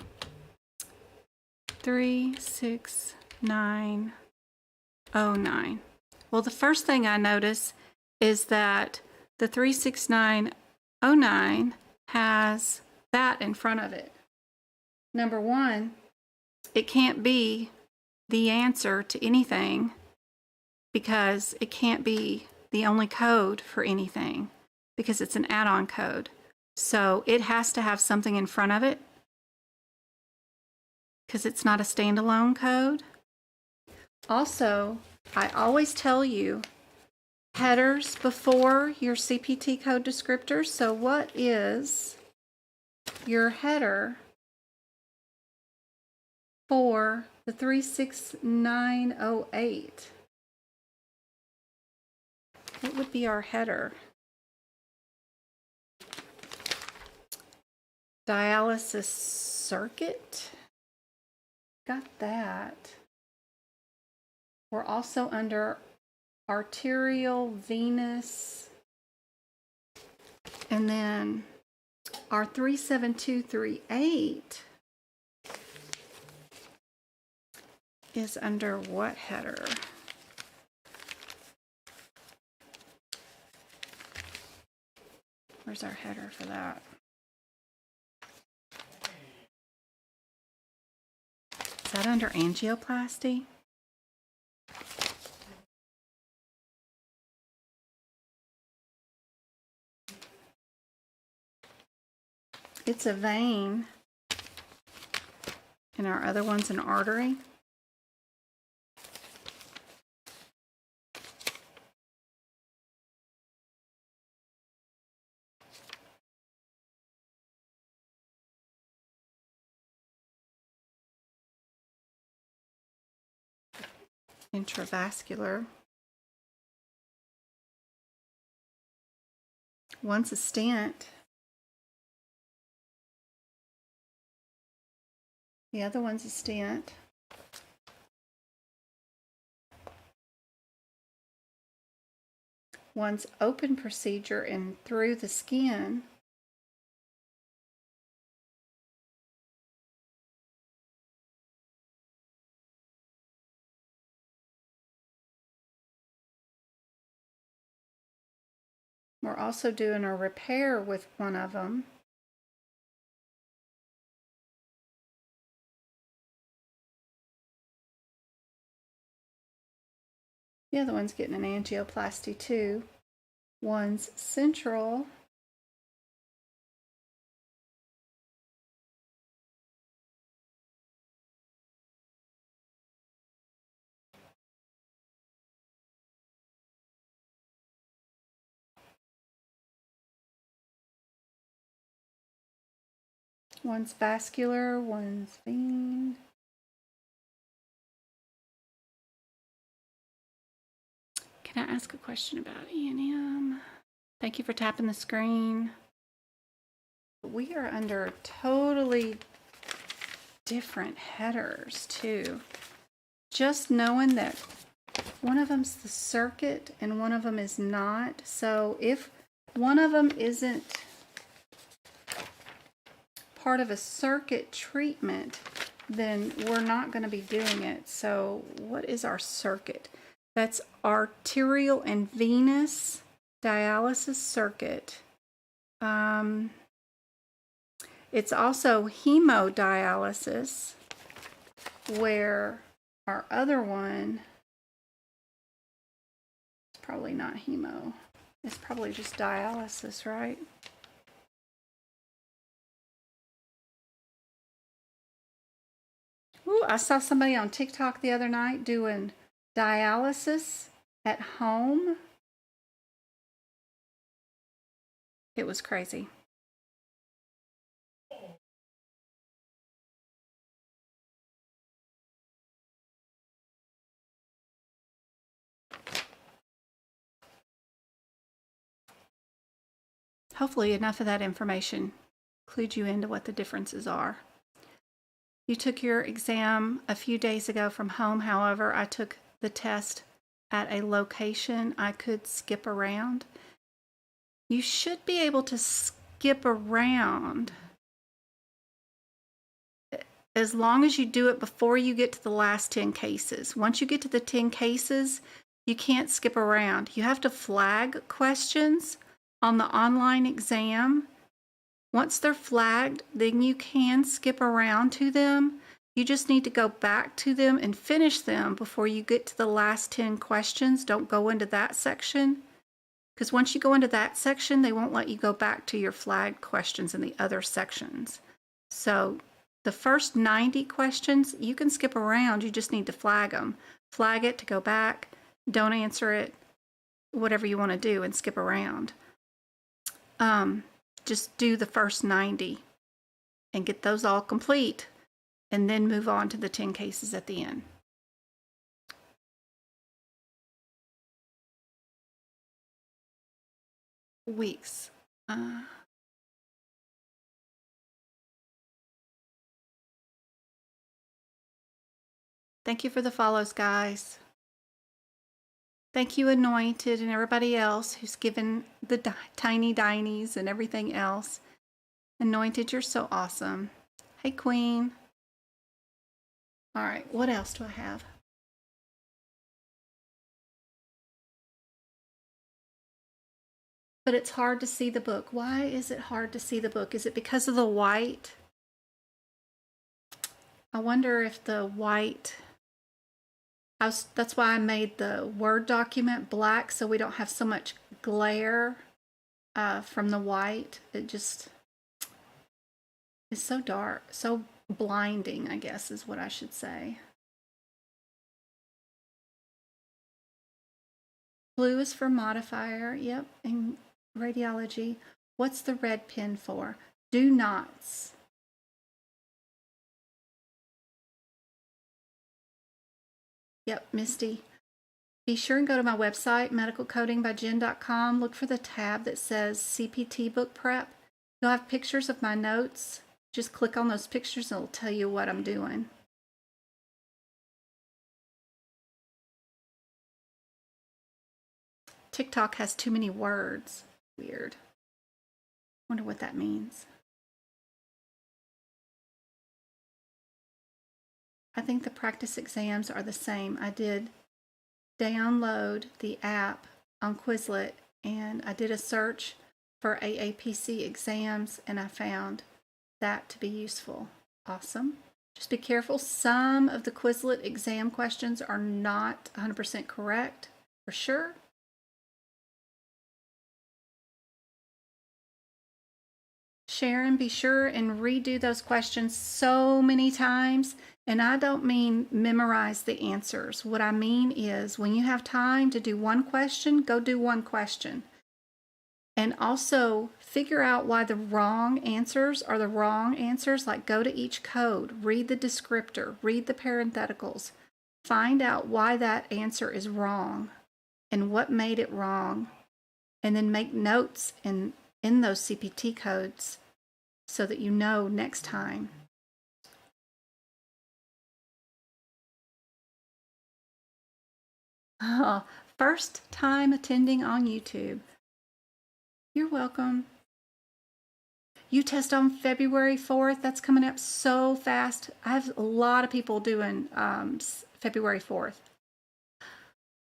36909. Well, the first thing I notice is that the 36909 has that in front of it. Number one, it can't be the answer to anything because it can't be the only code for anything because it's an add-on code. So it has to have something in front of it because it's not a standalone code. Also, I always tell you headers before your CPT code descriptors. So what is your header for the 36908? What would be our header? Dialysis circuit. Got that. We're also under arterial, venous, and then our 37238 is under what header? Where's our header for that? Is that under angioplasty? It's a vein, and our other one's an artery. Intravascular. One's a stent. The other one's a stent. One's open procedure and through the skin. We're also doing a repair with one of them. The other one's getting an angioplasty too. One's central. One's vascular, one's vein. Can I ask a question about E&M? Thank you for tapping the screen. We are under totally different headers too. Just knowing that one of them's the circuit and one of them is not. So if one of them isn't part of a circuit treatment, then we're not going to be doing it. So what is our circuit? That's arterial and venous dialysis circuit. It's also hemodialysis, where our other one is probably not hemo. It's probably just dialysis, right? Ooh, I saw somebody on TikTok the other night doing dialysis at home. It was crazy. Hopefully enough of that information clued you into what the differences are. You took your exam a few days ago from home. However, I took the test at a location I could skip around. You should be able to skip around as long as you do it before you get to the last 10 cases. Once you get to the 10 cases, you can't skip around. You have to flag questions on the online exam. Once they're flagged, then you can skip around to them. You just need to go back to them and finish them before you get to the last 10 questions. Don't go into that section, because once you go into that section, they won't let you go back to your flagged questions in the other sections. So the first 90 questions, you can skip around. You just need to flag them. Flag it to go back. Don't answer it. Whatever you want to do and skip around. Just do the first 90 and get those all complete, and then move on to the 10 cases at the end. Weeks. Thank you for the follows, guys. Thank you, Anointed, and everybody else who's given the tiny dinies and everything else. Anointed, you're so awesome. Hey, Queen. All right, what else do I have? But it's hard to see the book. Why is it hard to see the book? Is it because of the white? I wonder if the white... that's why I made the Word document black, so we don't have so much glare from the white. It just is so dark, so blinding, I guess is what I should say. Blue is for modifier, yep, and radiology. What's the red pen for? Do nots. Yep, Misty. Be sure and go to my website, medicalcodingbyjen.com. Look for the tab that says CPT book prep. You'll have pictures of my notes. Just click on those pictures and it'll tell you what I'm doing. TikTok has too many words. Weird. Wonder what that means. I think the practice exams are the same. I did download the app on Quizlet and I did a search for AAPC exams and I found that to be useful. Awesome. Just be careful. Some of the Quizlet exam questions are not 100% correct, for sure. Sharon, be sure and redo those questions so many times. And I don't mean memorize the answers. What I mean is when you have time to do one question, go do one question. And also figure out why the wrong answers are the wrong answers. Like go to each code, read the descriptor, read the parentheticals, find out why that answer is wrong and what made it wrong. And then make notes in those CPT codes so that you know next time. Oh, first time attending on YouTube. You're welcome. You test on February 4th. That's coming up so fast. I have a lot of people doing February 4th.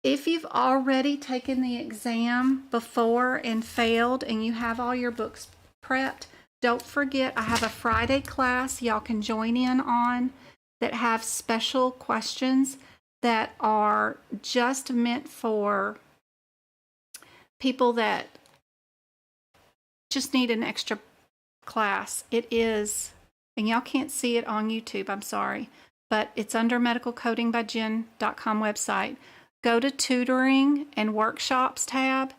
If you've already taken the exam before and failed and you have all your books prepped, don't forget I have a Friday class y'all can join in on that have special questions that are just meant for people that just need an extra class. It is, and y'all can't see it on YouTube, I'm sorry, but it's under medicalcodingbyjen.com website. Go to tutoring and workshops tab,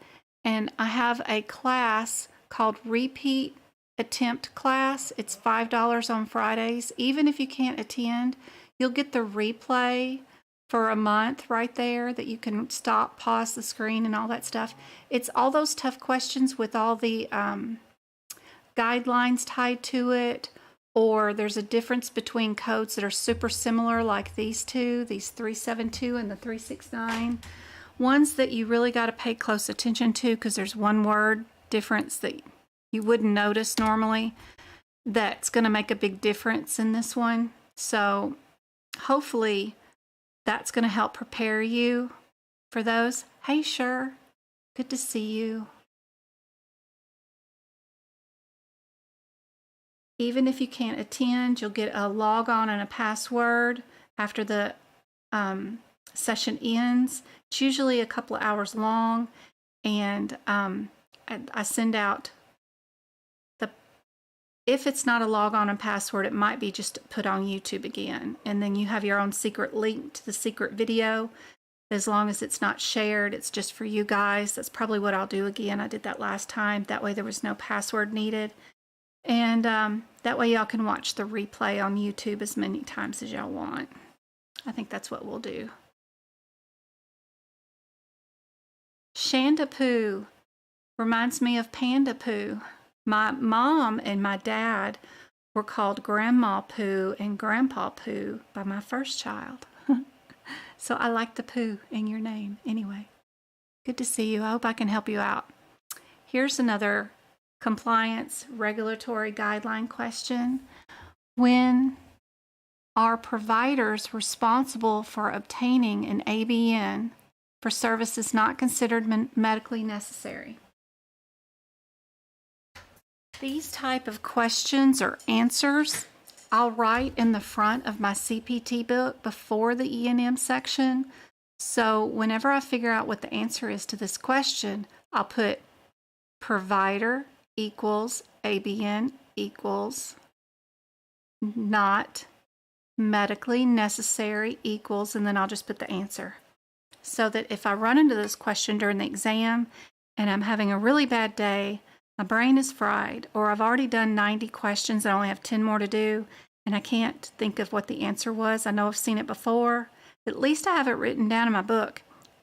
and I have a class called Repeat Attempt Class. It's $5 on Fridays. Even if you can't attend, you'll get the replay for a month right there that you can stop, pause the screen and all that stuff. It's all those tough questions with all the guidelines tied to it, or there's a difference between codes that are super similar like these two, these 372 and the 369. Ones that you really got to pay close attention to because there's one word difference that you wouldn't notice normally that's going to make a big difference in this one. So hopefully that's going to help prepare you for those. Hey, sure. Good to see you. Even if you can't attend, you'll get a log on and a password after the session ends. It's usually a couple of hours long, and I send out if it's not a log on and password, it might be just put on YouTube again. And then you have your own secret link to the secret video. As long as it's not shared, it's just for you guys. That's probably what I'll do again. I did that last time. That way there was no password needed. And that way y'all can watch the replay on YouTube as many times as y'all want. I think that's what we'll do. Shandapoo reminds me of Panda Poo. My mom and my dad were called Grandma Poo and Grandpa Poo by my first child. So I like the Poo in your name anyway. Good to see you. I hope I can help you out. Here's another compliance regulatory guideline question. When are providers responsible for obtaining an ABN for services not considered medically necessary? These type of questions or answers I'll write in the front of my CPT book before the E&M section. So whenever I figure out what the answer is to this question, I'll put provider equals ABN equals not medically necessary equals, and then I'll just put the answer. So that if I run into this question during the exam and I'm having a really bad day, my brain is fried, or I've already done 90 questions and I only have 10 more to do, and I can't think of what the answer was. I know I've seen it before. At least I have it written down in my book.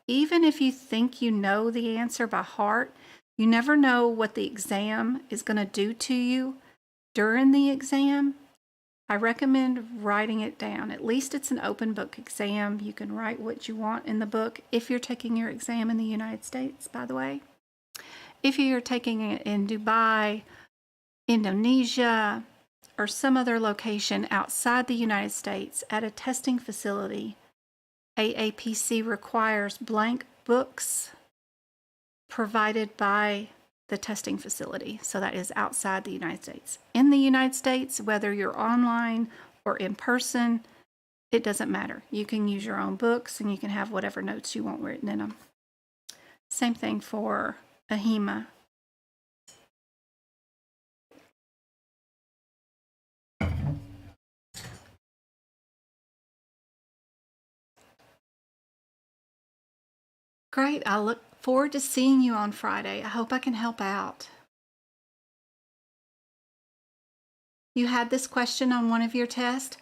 Even if you think you know the answer by heart, you never know what the exam is going to do to you during the exam. I recommend writing it down. At least it's an open book exam. You can write what you want in the book if you're taking your exam in the United States, by the way. If you're taking it in Dubai, Indonesia, or some other location outside the United States at a testing facility, AAPC requires blank books provided by the testing facility. So that is outside the United States. In the United States, whether you're online or in person, it doesn't matter. You can use your own books and you can have whatever notes you want written in them. Same thing for AHEMA. Great. I look forward to seeing you on Friday. I hope I can help out. You had this question on one of your tests?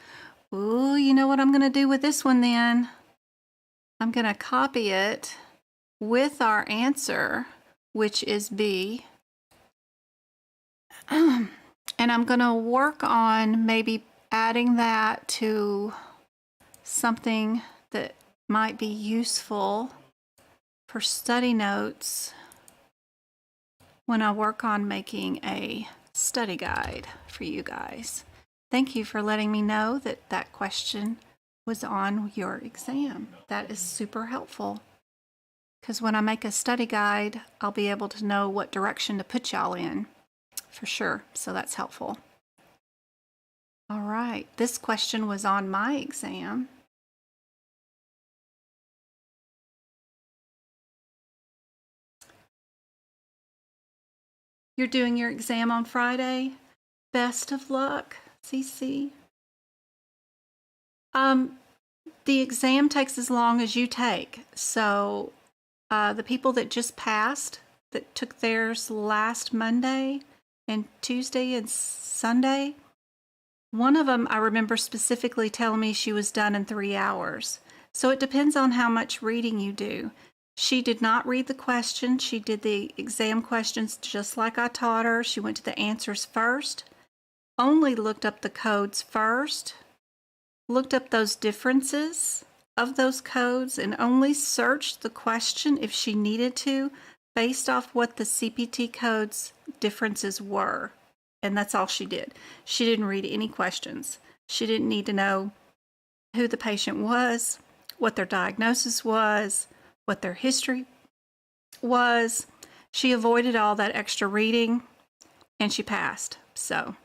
Ooh, you know what I'm going to do with this one then? I'm going to copy it with our answer, which is B. And I'm going to work on maybe adding that to something that might be useful for study notes when I work on making a study guide for you guys. Thank you for letting me know that that question was on your exam. That is super helpful because when I make a study guide, I'll be able to know what direction to put y'all in for sure. So that's helpful. All right, this question was on my exam. You're doing your exam on Friday. Best of luck, CC. The exam takes as long as you take. So the people that just passed, that took theirs last Monday and Tuesday and Sunday, one of them I remember specifically telling me she was done in 3 hours. So it depends on how much reading you do. She did not read the question. She did the exam questions just like I taught her. She went to the answers first, only looked up the codes first, looked up those differences of those codes, and only searched the question if she needed to based off what the CPT codes differences were. And that's all she did. She didn't read any questions. She didn't need to know who the patient was, what their diagnosis was, what their history was. She avoided all that extra reading and she passed. So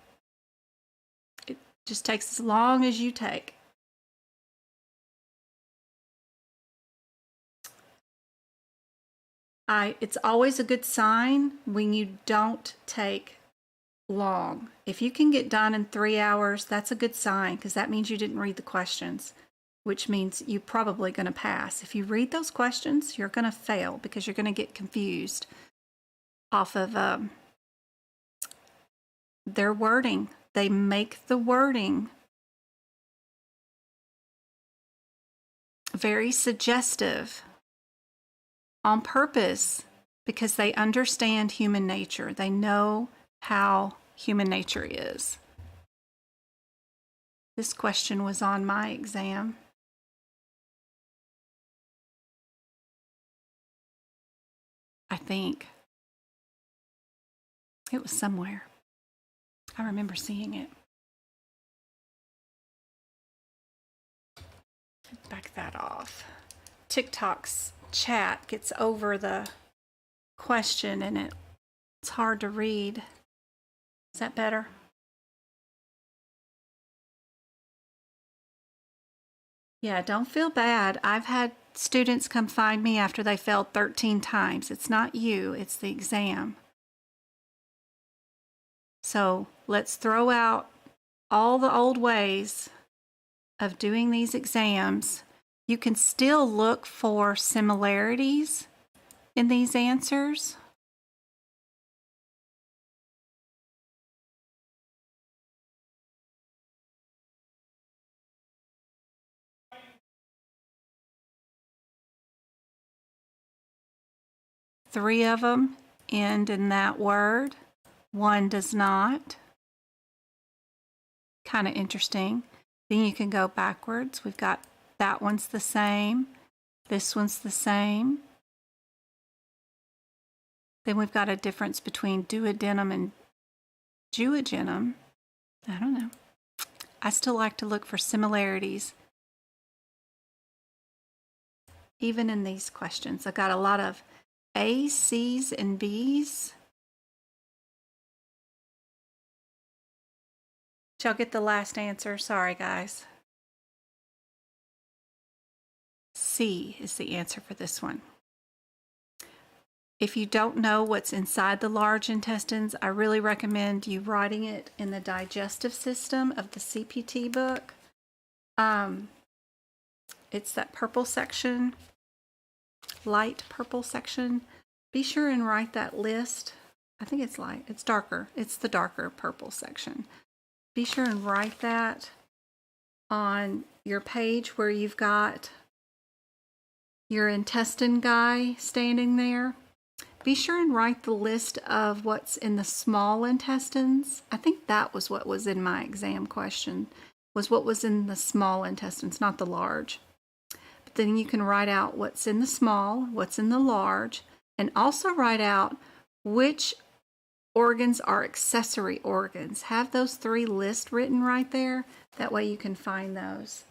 it just takes as long as you take. It's always a good sign when you don't take long. If you can get done in 3 hours, that's a good sign because that means you didn't read the questions, which means you're probably going to pass. If you read those questions, you're going to fail because you're going to get confused off of their wording. They make the wording very suggestive on purpose because they understand human nature. They know how human nature is. This question was on my exam. I think it was somewhere. I remember seeing it. Back that off. TikTok's chat gets over the question and it's hard to read. Is that better? Yeah, don't feel bad. I've had students come find me after they failed 13 times. It's not you, it's the exam. So let's throw out all the old ways of doing these exams. You can still look for similarities in these answers. Three of them end in that word. One does not. kind of interesting. Then you can go backwards. We've got that one's the same. This one's the same. Then we've got a difference between duodenum and duodenum. I don't know. I still like to look for similarities. Even in these questions, I've got a lot of A's, C's, and B's. Did y'all get the last answer? Sorry, guys. C is the answer for this one. If you don't know what's inside the large intestines, I really recommend you writing it in the digestive system of the CPT book. It's that purple section, light purple section. Be sure and write that list. I think it's light. It's darker. It's the darker purple section. Be sure and write that on your page where you've got your intestine guy standing there. Be sure and write the list of what's in the small intestines. I think that was what was in my exam question, was what was in the small intestines, not the large. But then you can write out what's in the small, what's in the large, and also write out which organs are accessory organs. Have those 3 lists written right there. That way you can find those.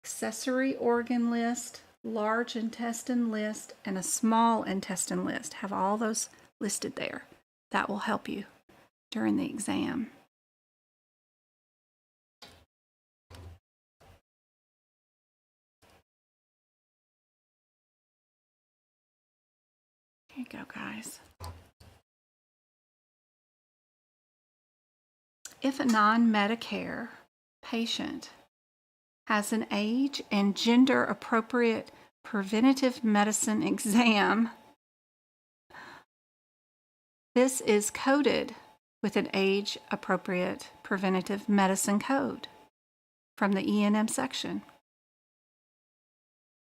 Accessory organ list, large intestine list, and a small intestine list. Have all those listed there. That will help you during the exam. Here you go, guys. If a non-Medicare patient has an age and gender appropriate preventative medicine exam, this is coded with an age appropriate preventative medicine code from the E&M section.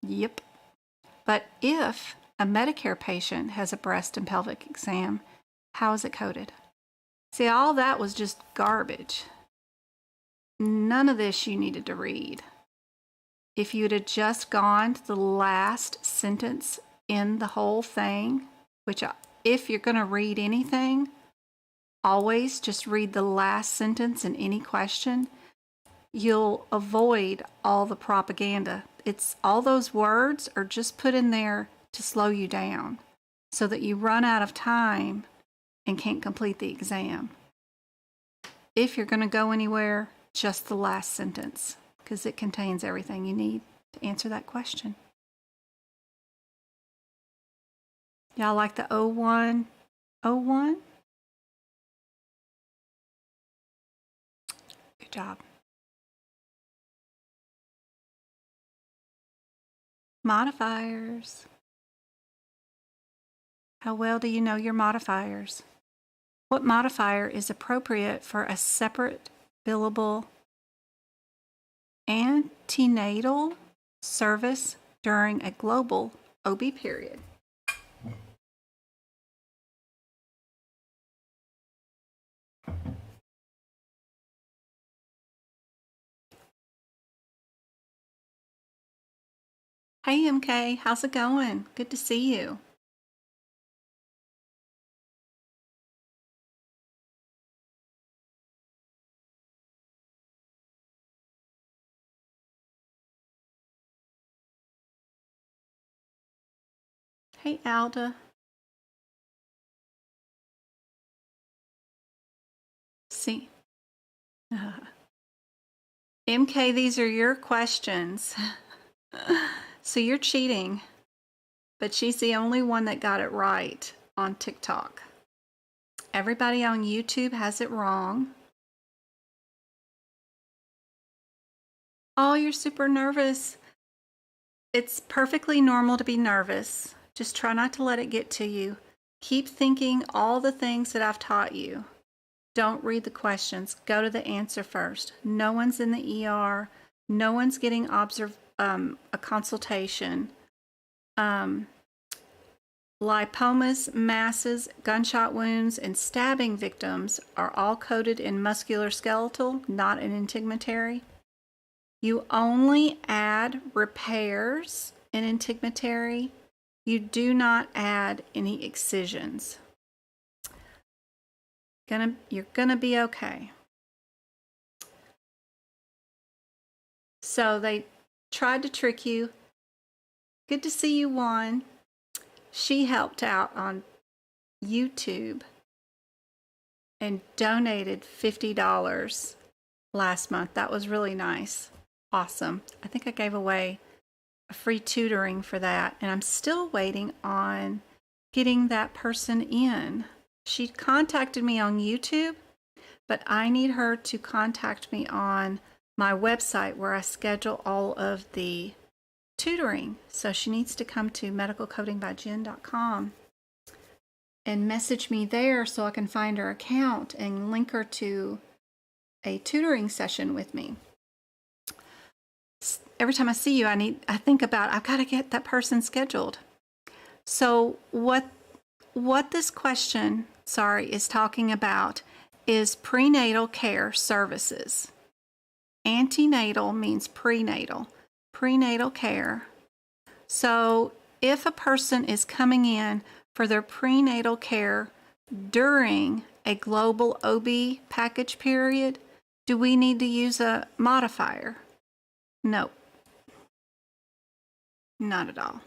Yep. But if a Medicare patient has a breast and pelvic exam, how is it coded? See, all that was just garbage. None of this you needed to read. If you'd have just gone to the last sentence in the whole thing, which if you're going to read anything, always just read the last sentence in any question. You'll avoid all the propaganda. It's all those words are just put in there to slow you down so that you run out of time and can't complete the exam. If you're going to go anywhere, just the last sentence, because it contains everything you need to answer that question. Y'all like the 01? 01? Good job. Modifiers. How well do you know your modifiers? What modifier is appropriate for a separate billable antenatal service during a global OB period? Hey MK, how's it going? Good to see you. Hey Alda. See. MK, these are your questions. So you're cheating, but she's the only one that got it right on TikTok. Everybody on YouTube has it wrong. Oh, you're super nervous. It's perfectly normal to be nervous. Just try not to let it get to you. Keep thinking all the things that I've taught you. Don't read the questions. Go to the answer first. No one's in the ER. No one's getting a consultation. Lipomas, masses, gunshot wounds, and stabbing victims are all coded in musculoskeletal, not in integumentary. You only add repairs in integumentary. You do not add any excisions. You're gonna be okay. So they tried to trick you. Good to see you, Juan. She helped out on YouTube and donated $50 last month. That was really nice. Awesome. I think I gave away a free tutoring for that, and I'm still waiting on getting that person in. She contacted me on YouTube, but I need her to contact me on my website where I schedule all of the tutoring. So she needs to come to medicalcodingbyjen.com and message me there so I can find her account and link her to a tutoring session with me. Every time I see you, I think about, I've got to get that person scheduled. So what this question, is talking about is prenatal care services. Antenatal means prenatal care. So if a person is coming in for their prenatal care during a global OB package period, do we need to use a modifier? No, not at all.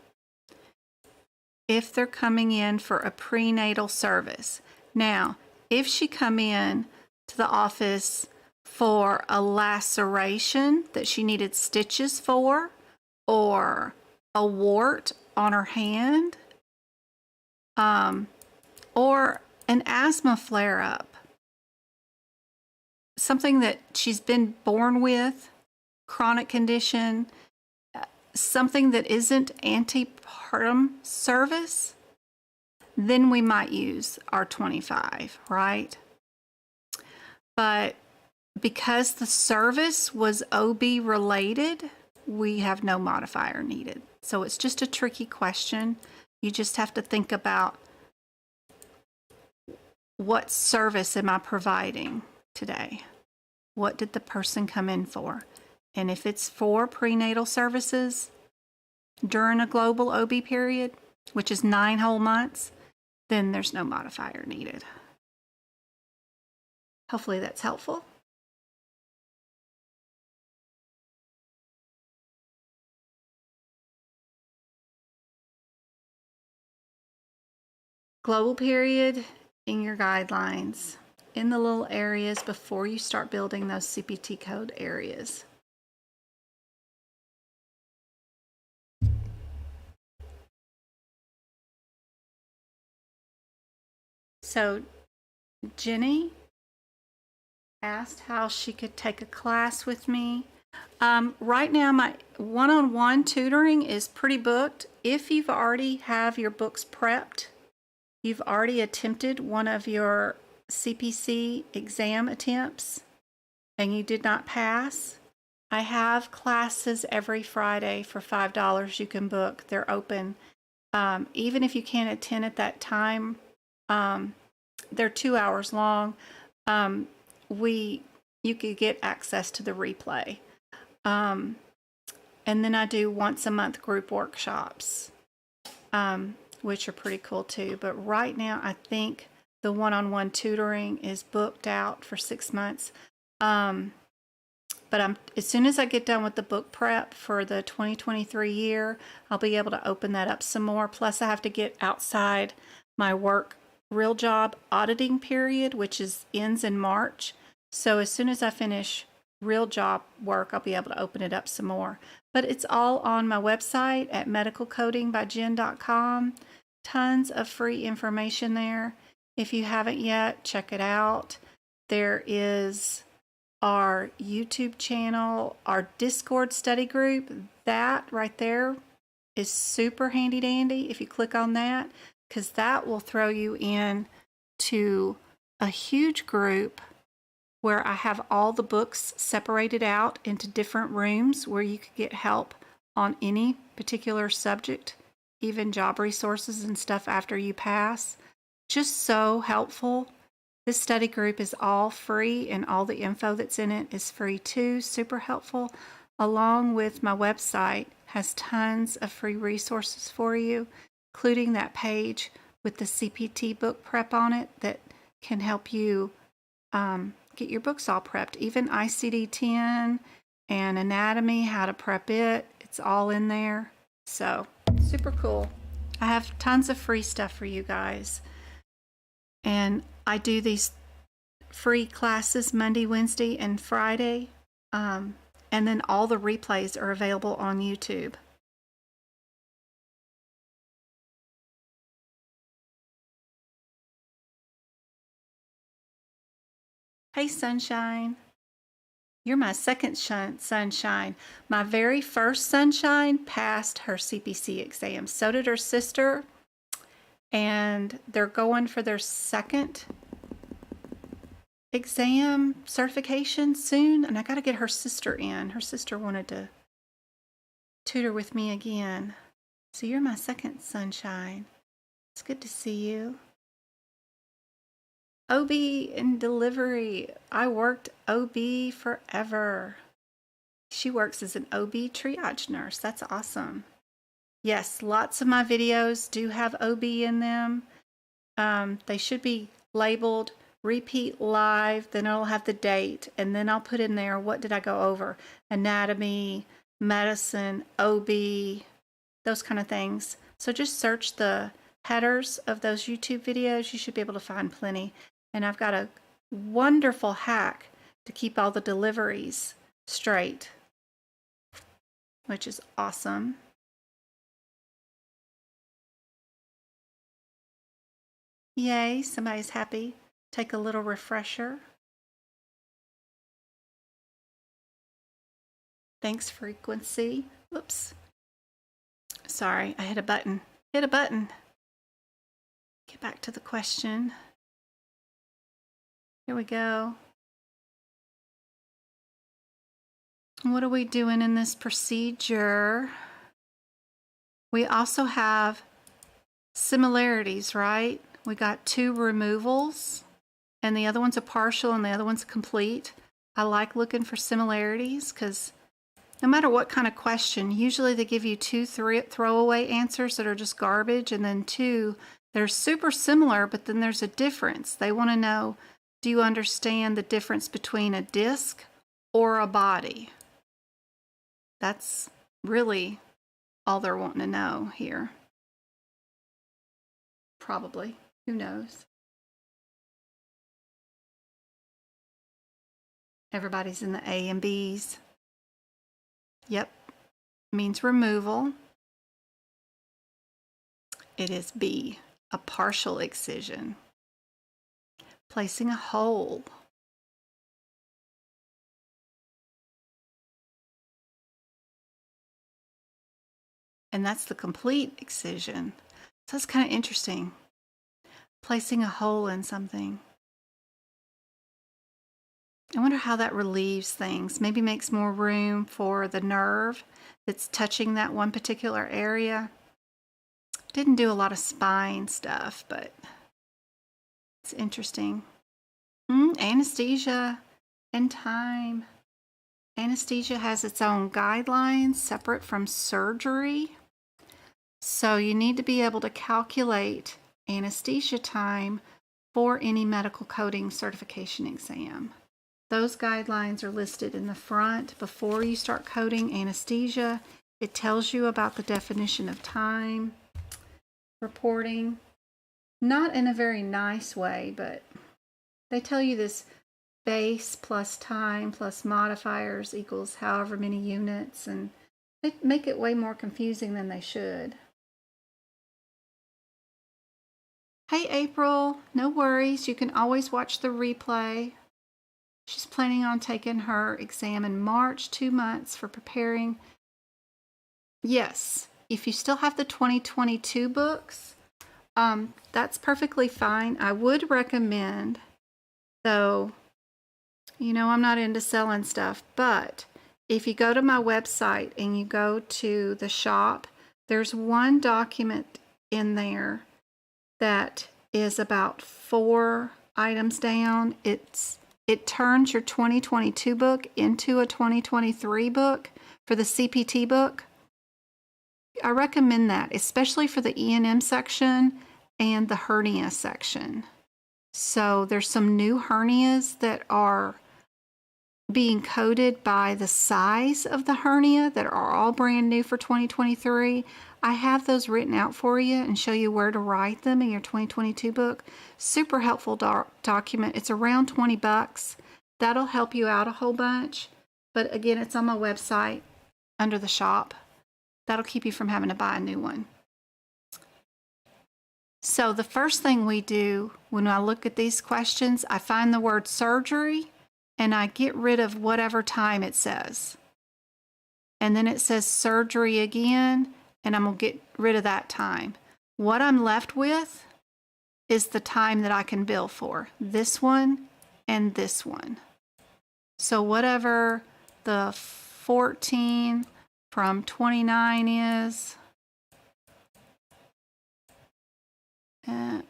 If they're coming in for a prenatal service. Now, if she come in to the office for a laceration that she needed stitches for, or a wart on her hand, or an asthma flare-up, something that she's been born with, chronic condition, something that isn't antepartum service, then we might use our 25, right? But because the service was OB related, we have no modifier needed. So it's just a tricky question. You just have to think about, what service am I providing today? What did the person come in for? And if it's for prenatal services during a global OB period, which is 9 whole months, then there's no modifier needed. Hopefully that's helpful. Global period in your guidelines, in the little areas before you start building those CPT code areas. So Jenny asked how she could take a class with me. Right now my one-on-one tutoring is pretty booked. If you've already have your books prepped, you've already attempted one of your CPC exam attempts and you did not pass, I have classes every Friday for $5 you can book. They're open. Even if you can't attend at that time, they're 2 hours long. You could get access to the replay. And then I do once a month group workshops, which are pretty cool too. But right now, I think the one-on-one tutoring is booked out for 6 months. But as soon as I get done with the book prep for the 2023 year, I'll be able to open that up some more. Plus, I have to get outside my work real job auditing period, which ends in March. So as soon as I finish real job work, I'll be able to open it up some more. But it's all on my website at medicalcodingbyjen.com. Tons of free information there. If you haven't yet, check it out. There is our YouTube channel, our Discord study group. That right there is super handy dandy if you click on that, because that will throw you in to a huge group where I have all the books separated out into different rooms where you could get help on any particular subject even job resources and stuff after you pass. Just so helpful. This study group is all free, and all the info that's in it is free too. Super helpful. Along with my website, has tons of free resources for you, including that page with the CPT book prep on it that can help you get your books all prepped. Even ICD-10 and anatomy, how to prep it, it's all in there. So super cool. I have tons of free stuff for you guys. And I do these free classes Monday, Wednesday, and Friday. And then all the replays are available on YouTube. Hey, Sunshine. You're my second Sunshine. My very first Sunshine passed her CPC exam. So did her sister. And they're going for their second exam certification soon. And I got to get her sister in. Her sister wanted to tutor with me again. So you're my second Sunshine. It's good to see you. OB and delivery. I worked OB forever. She works as an OB triage nurse. That's awesome. Yes, lots of my videos do have OB in them. They should be labeled repeat live, then it'll have the date, and then I'll put in there what did I go over. Anatomy, medicine, OB, those kind of things. So just search the headers of those YouTube videos. You should be able to find plenty. And I've got a wonderful hack to keep all the deliveries straight, which is awesome. Yay, somebody's happy. Take a little refresher. Thanks, frequency. Whoops. Sorry, I hit a button. Hit a button. Get back to the question. Here we go. What are we doing in this procedure? We also have similarities, right? We got 2 removals, and the other one's a partial and the other one's complete. I like looking for similarities because no matter what kind of question, usually they give you 2 throwaway answers that are just garbage, and then 2 that are super similar, but then there's a difference. They want to know, do you understand the difference between a disc or a body? That's really all they're wanting to know here. Probably. Who knows? Everybody's in the A and B's. Yep. Means removal. It is B, a partial excision. Placing a hole. And that's the complete excision. So that's kind of interesting. Placing a hole in something. I wonder how that relieves things. Maybe makes more room for the nerve that's touching that one particular area. Didn't do a lot of spine stuff, but it's interesting. Anesthesia and time. Anesthesia has its own guidelines separate from surgery. So you need to be able to calculate anesthesia time for any medical coding certification exam. Those guidelines are listed in the front before you start coding anesthesia. It tells you about the definition of time reporting. Not in a very nice way, but they tell you this base plus time plus modifiers equals however many units, and they make it way more confusing than they should. Hey, April, no worries. You can always watch the replay. She's planning on taking her exam in March, 2 months for preparing. Yes, if you still have the 2022 books, that's perfectly fine. I would recommend, though, you know, I'm not into selling stuff, but if you go to my website and you go to the shop, There's one document in there that is about 4 items down. It turns your 2022 book into a 2023 book for the CPT book. I recommend that, especially for the E&M section and the hernia section. So there's some new hernias that are being coded by the size of the hernia that are all brand new for 2023. I have those written out for you and show you where to write them in your 2022 book. Super helpful document. It's around $20. That'll help you out a whole bunch. But again, it's on my website under the shop. That'll keep you from having to buy a new one. So the first thing we do when I look at these questions, I find the word surgery and I get rid of whatever time it says. And then it says surgery again, and I'm going to get rid of that time. What I'm left with is the time that I can bill for. This one and this one. So whatever the 14 from 29 is,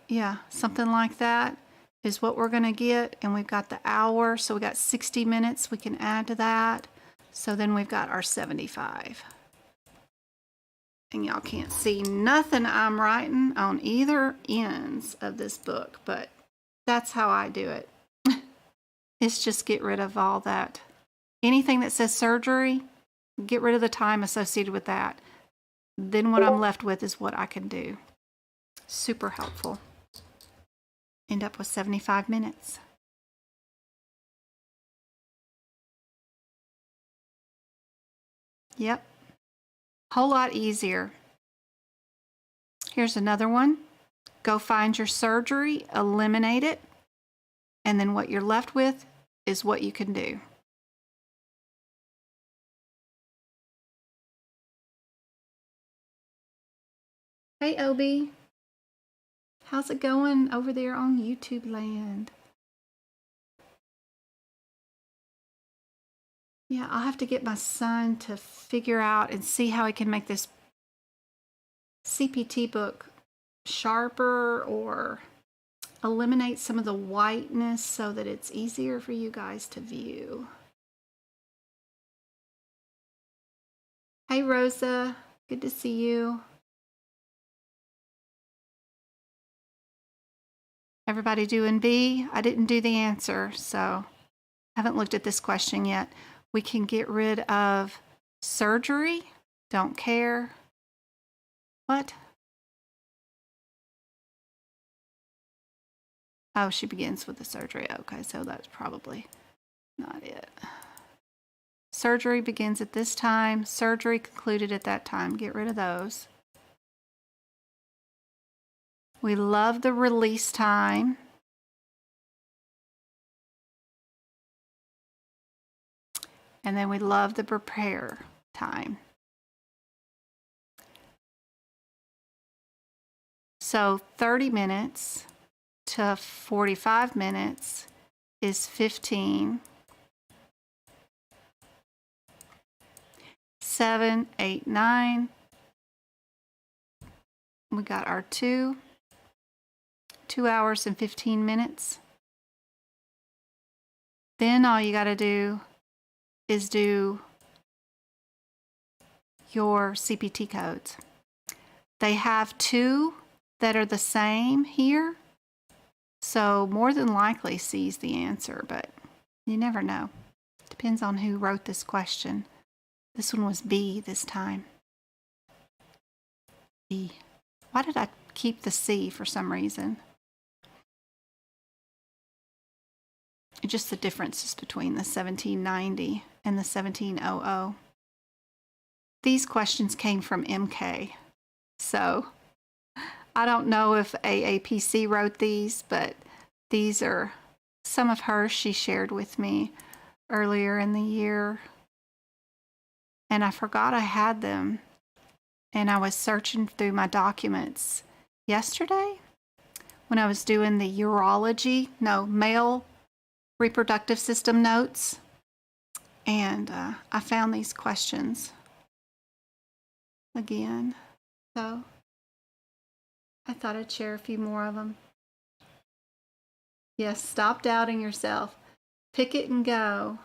yeah, something like that is what we're going to get. And we've got the hour, so we got 60 minutes we can add to that. So then we've got our 75. And y'all can't see nothing I'm writing on either ends of this book, but that's how I do it. It's just get rid of all that. Anything that says surgery, get rid of the time associated with that. Then what I'm left with is what I can do. Super helpful. End up with 75 minutes. Yep. Whole lot easier. Here's another one. Go find your surgery, eliminate it, and then what you're left with is what you can do. Hey, Obi. How's it going over there on YouTube land? Yeah, I'll have to get my son to figure out and see how he can make this CPT book sharper or eliminate some of the whiteness so that it's easier for you guys to view. Hey, Rosa. Good to see you. Everybody doing B? I didn't do the answer, so I haven't looked at this question yet. We can get rid of surgery. Don't care. What? Oh, she begins with the surgery. Okay, so that's probably not it. Surgery begins at this time. Surgery concluded at that time. Get rid of those. We love the release time. And then we love the prepare time. So 30 minutes to 45 minutes is 15. 7, 8, 9. We got our 2 hours and 15 minutes. Then all you got to do is do your CPT codes. They have 2 that are the same here. So more than likely C's the answer, but you never know. Depends on who wrote this question. This one was B this time. B. Why did I keep the C for some reason? Just the differences between the 1790 and the 1700. These questions came from MK. So I don't know if AAPC wrote these, but these are some of hers she shared with me earlier in the year. And I forgot I had them. And I was searching through my documents yesterday when I was doing the male reproductive system notes. And I found these questions again. So I thought I'd share a few more of them. Yes, stop doubting yourself. Pick it and go.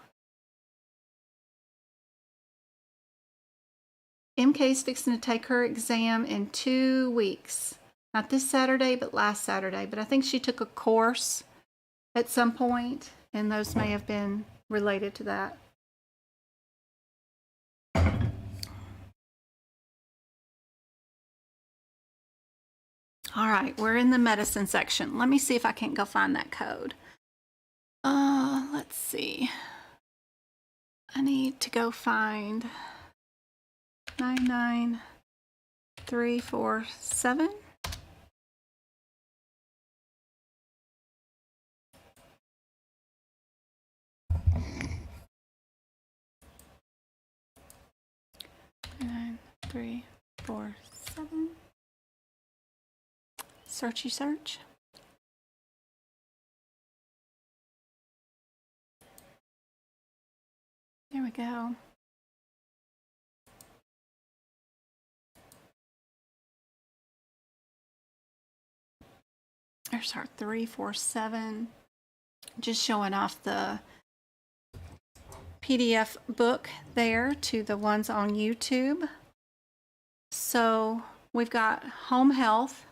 MK's fixing to take her exam in 2 weeks. Not this Saturday, but last Saturday. But I think she took a course at some point, and those may have been related to that. All right, we're in the medicine section. Let me see if I can't go find that code. Let's see. I need to go find 99347. Nine, 3, 4, 7. Searchy search. There we go. There's our 347. Just showing off the PDF book there to the ones on YouTube. So we've got home health.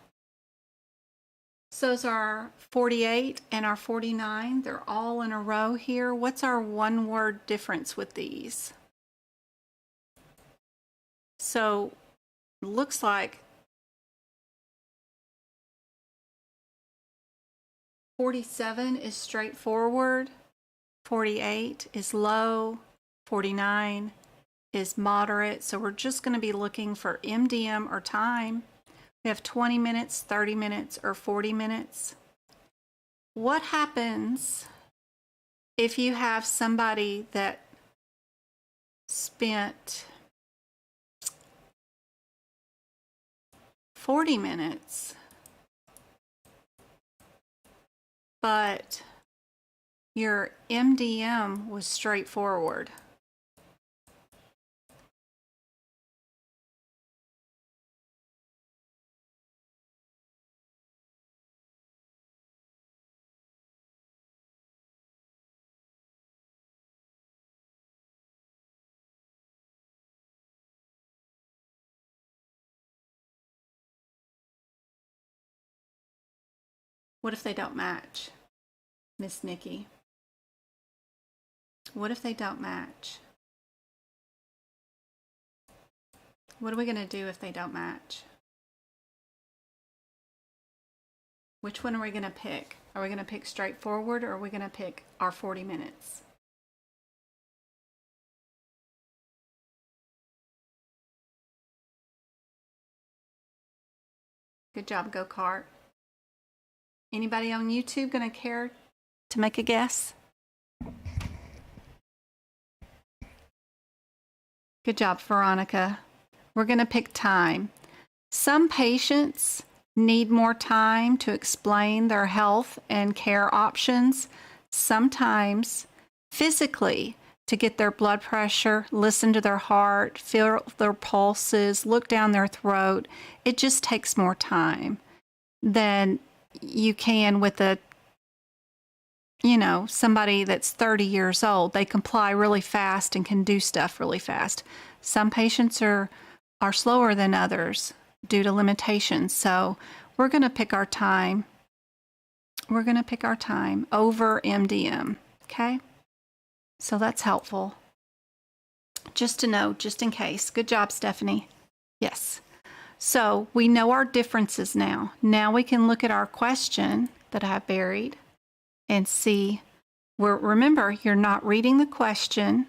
So's our 48 and our 49. They're all in a row here. What's our one-word difference with these? So looks like 47 is straightforward, 48 is low, 49 is moderate. So we're just going to be looking for MDM or time. We have 20 minutes, 30 minutes, or 40 minutes. What happens if you have somebody that spent 40 minutes, but your MDM was straightforward? What if they don't match, Miss Nikki? What if they don't match? What are we going to do if they don't match? Which one are we going to pick? Are we going to pick straightforward, or are we going to pick our 40 minutes? Good job, go-kart. Anybody on YouTube going to care to make a guess? Good job, Veronica. We're going to pick time. Some patients need more time to explain their health and care options. Sometimes physically, to get their blood pressure, listen to their heart, feel their pulses, look down their throat. It just takes more time than you can with somebody that's 30 years old. They comply really fast and can do stuff really fast. Some patients are slower than others due to limitations. So we're going to pick our time. We're going to pick our time over MDM. Okay? So that's helpful. Just to know, just in case. Good job, Stephanie. Yes. So we know our differences now. Now we can look at our question that I buried and see where, remember, you're not reading the question.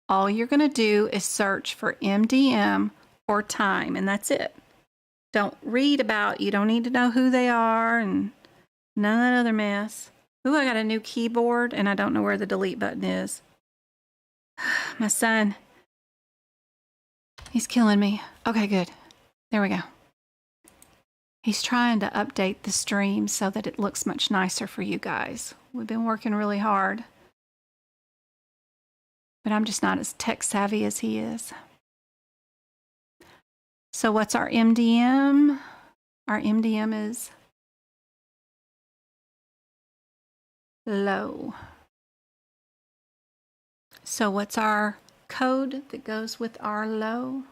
All you're going to do is search for MDM or time, and that's it. Don't read about, you don't need to know who they are and none of that other mess. Ooh, I got a new keyboard and I don't know where the delete button is. My son, he's killing me. Okay, good. There we go. He's trying to update the stream so that it looks much nicer for you guys. We've been working really hard, but I'm just not as tech savvy as he is. So what's our MDM? Our MDM is low. So what's our code that goes with our low?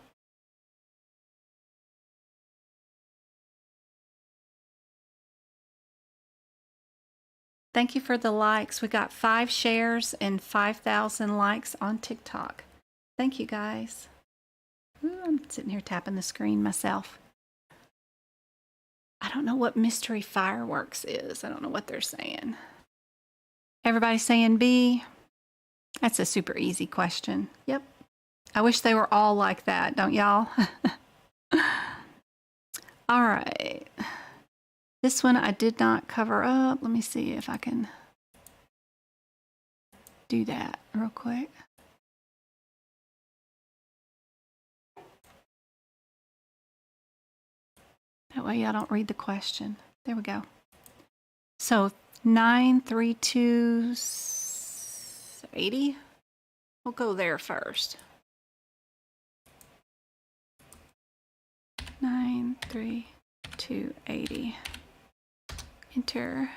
Thank you for the likes. We got 5 shares and 5,000 likes on TikTok. Thank you, guys. Ooh, I'm sitting here tapping the screen myself. I don't know what mystery fireworks is. I don't know what they're saying. Everybody saying B? That's a super easy question. Yep. I wish they were all like that, don't y'all? All right. This one I did not cover up. Let me see if I can do that real quick. That way y'all don't read the question. There we go. So 93280. We'll go there first. 93280. Enter.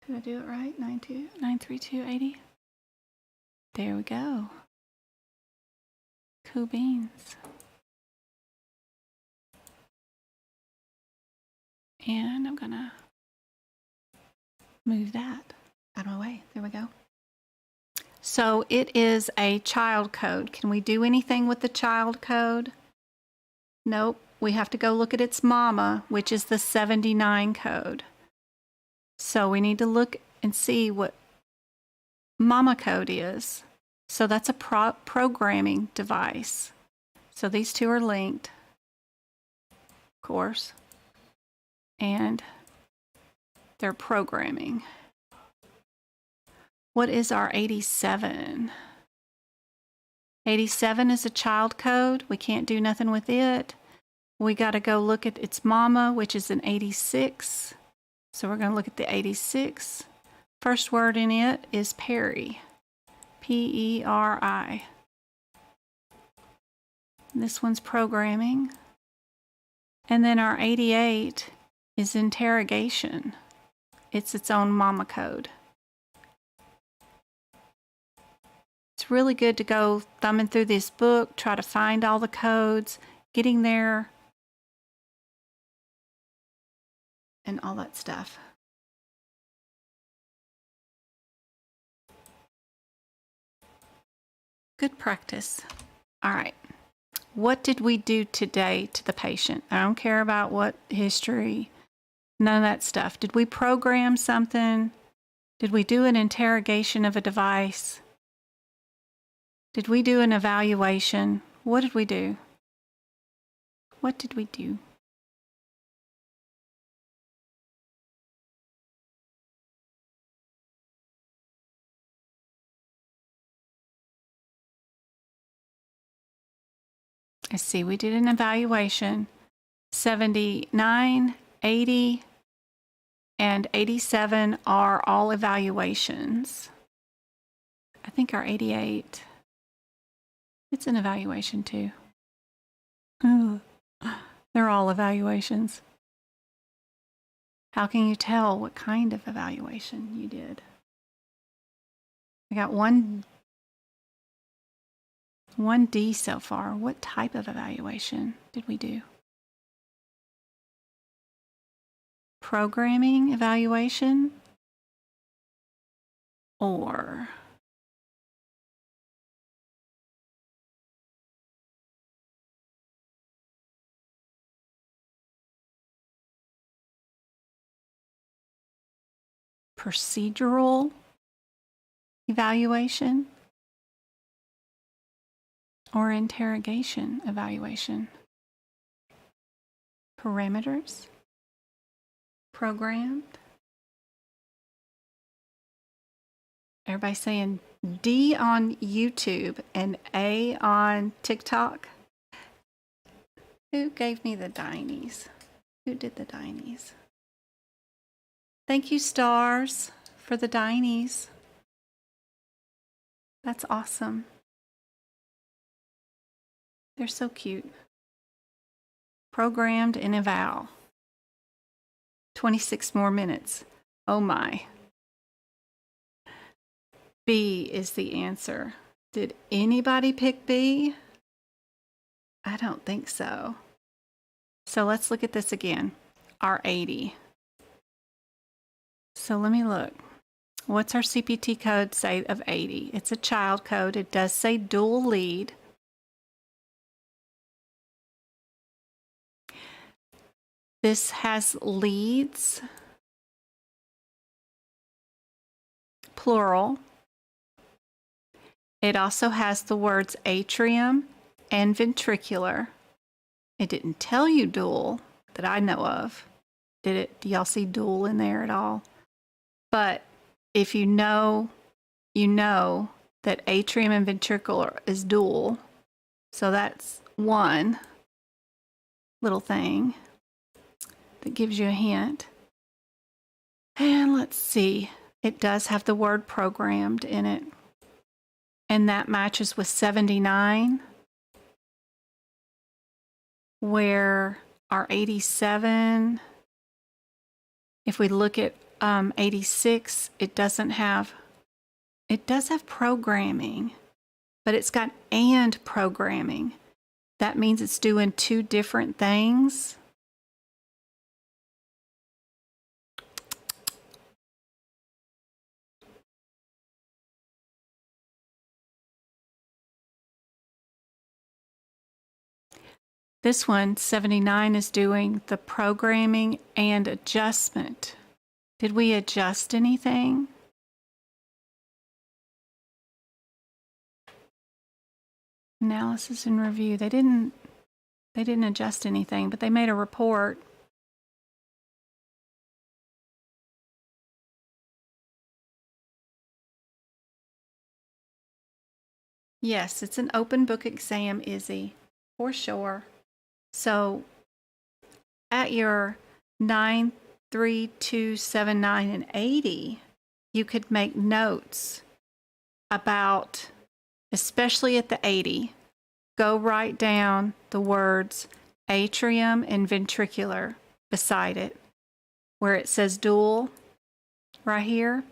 Did I do it right? 93280. There we go. Cool beans. And I'm gonna move that out of my way. There we go. So it is a child code. Can we do anything with the child code? Nope. We have to go look at its mama, which is the 79 code. So we need to look and see what mama code is. So that's a programming device. So these two are linked, of course, and they're programming. What is our 87? 87 is a child code. We can't do nothing with it. We got to go look at its mama, which is an 86. So we're going to look at the 86. First word in it is Perry. P-E-R-I. This one's programming. And then our 88 is interrogation. It's its own mama code. It's really good to go thumbing through this book, try to find all the codes, getting there, and all that stuff. Good practice. All right. What did we do today to the patient? I don't care about what history, none of that stuff. Did we program something? Did we do an interrogation of a device? Did we do an evaluation? What did we do? What did we do? I see, we did an evaluation. 79, 80, and 87 are all evaluations. I think our 88, it's an evaluation too. Ooh, they're all evaluations. How can you tell what kind of evaluation you did? I got one D so far. What type of evaluation did we do? Programming evaluation or procedural evaluation or interrogation evaluation? Parameters? Programmed? Everybody saying D on YouTube and A on TikTok. Who gave me the Dinies? Who did the Dinies? Thank you, stars, for the Dinies. That's awesome. They're so cute. Programmed in eval. 26 more minutes. Oh my. B is the answer. Did anybody pick B? I don't think so. So let's look at this again. R80. So let me look. What's our CPT code say of 80? It's a child code. It does say dual lead. This has leads, plural. It also has the words atrium and ventricular. It didn't tell you dual that I know of. Did it? Do y'all see dual in there at all? But if you know that atrium and ventricular is dual. So that's one little thing that gives you a hint. And let's see. It does have the word programmed in it. And that matches with 79, where our 87, if we look at 86, it does have programming, but it's got and programming. That means it's doing two different things. This one, 79, is doing the programming and adjustment. Did we adjust anything? Analysis and review. They didn't adjust anything, but they made a report. Yes, it's an open book exam, Izzy, for sure. So at your 9, 3, 2, 7, 9, and 80, you could make notes about, especially at the 80, go write down the words atrium and ventricular beside it, where it says dual right here.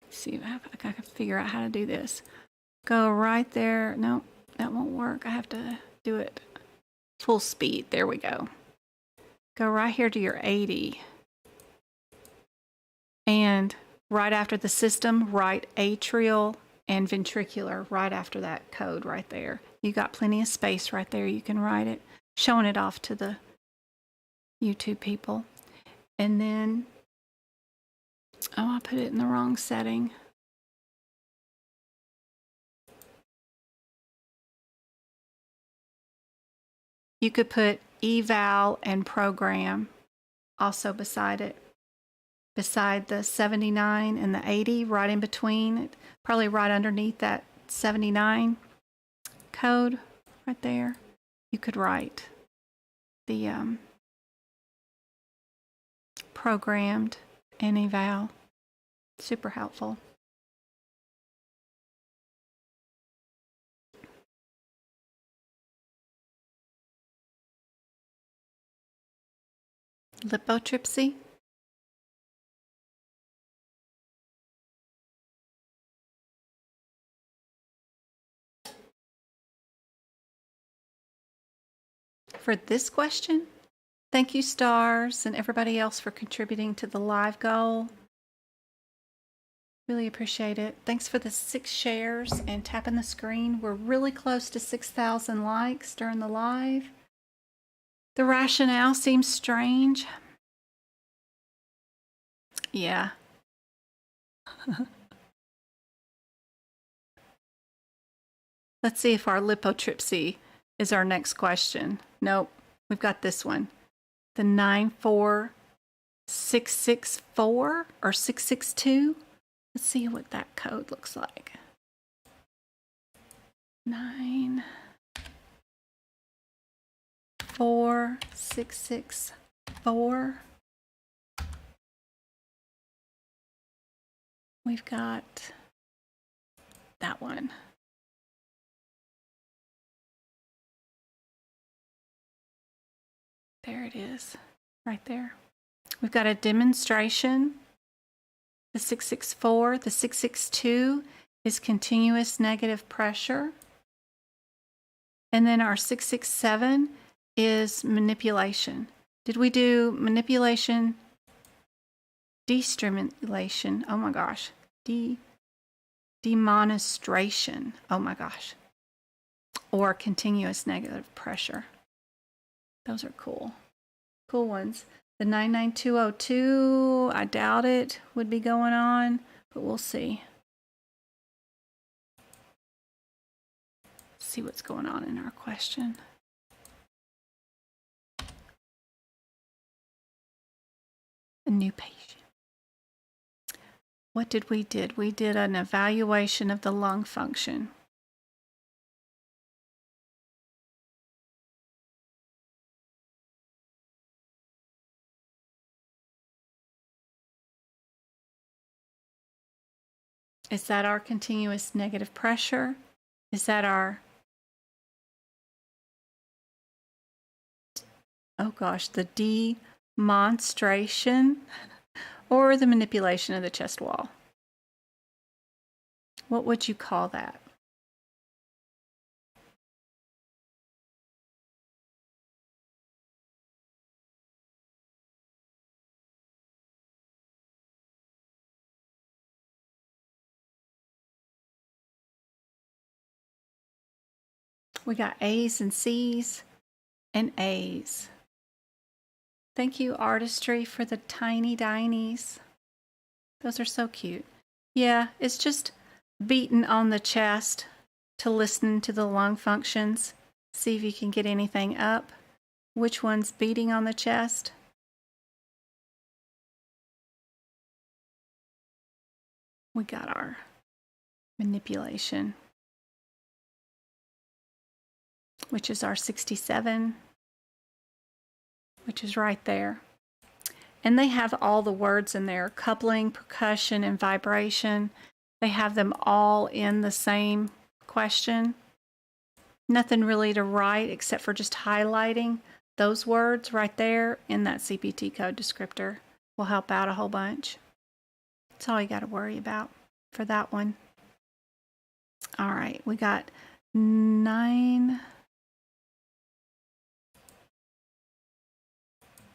See if I can figure out how to do this. Go right there. No, that won't work. I have to do it full speed. There we go. Go right here to your 80. And right after the system, write atrial and ventricular right after that code right there. You got plenty of space right there. You can write it, showing it off to the YouTube people. And then, oh, I put it in the wrong setting. You could put eval and program also beside it, beside the 79 and the 80, right in between, probably right underneath that 79 code right there. You could write the programmed and eval. Super helpful. Lithotripsy. For this question, thank you, Stars, and everybody else for contributing to the live goal. Really appreciate it. Thanks for the 6 shares and tapping the screen. We're really close to 6,000 likes during the live. The rationale seems strange. Yeah. Let's see if our lithotripsy is our next question. Nope, we've got this one. The 94664 or 662. Let's see what that code looks like. 94664. we've got that one. There it is, right there. We've got a demonstration, the 664. The 662 is continuous negative pressure. And then our 667 is manipulation. Did we do manipulation, destimulation? Oh my gosh. Demonstration. Oh my gosh. Or continuous negative pressure. Those are cool. Cool ones. The 99202, I doubt it would be going on, but we'll see. See what's going on in our question. A new patient. What did we did? We did an evaluation of the lung function. Is that our continuous negative pressure? Is that our, oh gosh, the demonstration or the manipulation of the chest wall? What would you call that? We got A's and C's and A's. Thank you, Artistry, for the tiny dinies. Those are so cute. Yeah, it's just beating on the chest to listen to the lung functions. See if you can get anything up. Which one's beating on the chest? We got our manipulation, which is our 67, which is right there. And they have all the words in there, coupling, percussion, and vibration. They have them all in the same question. Nothing really to write except for just highlighting those words right there in that CPT code descriptor. Will help out a whole bunch. That's all you got to worry about for that one. All right, we got 9.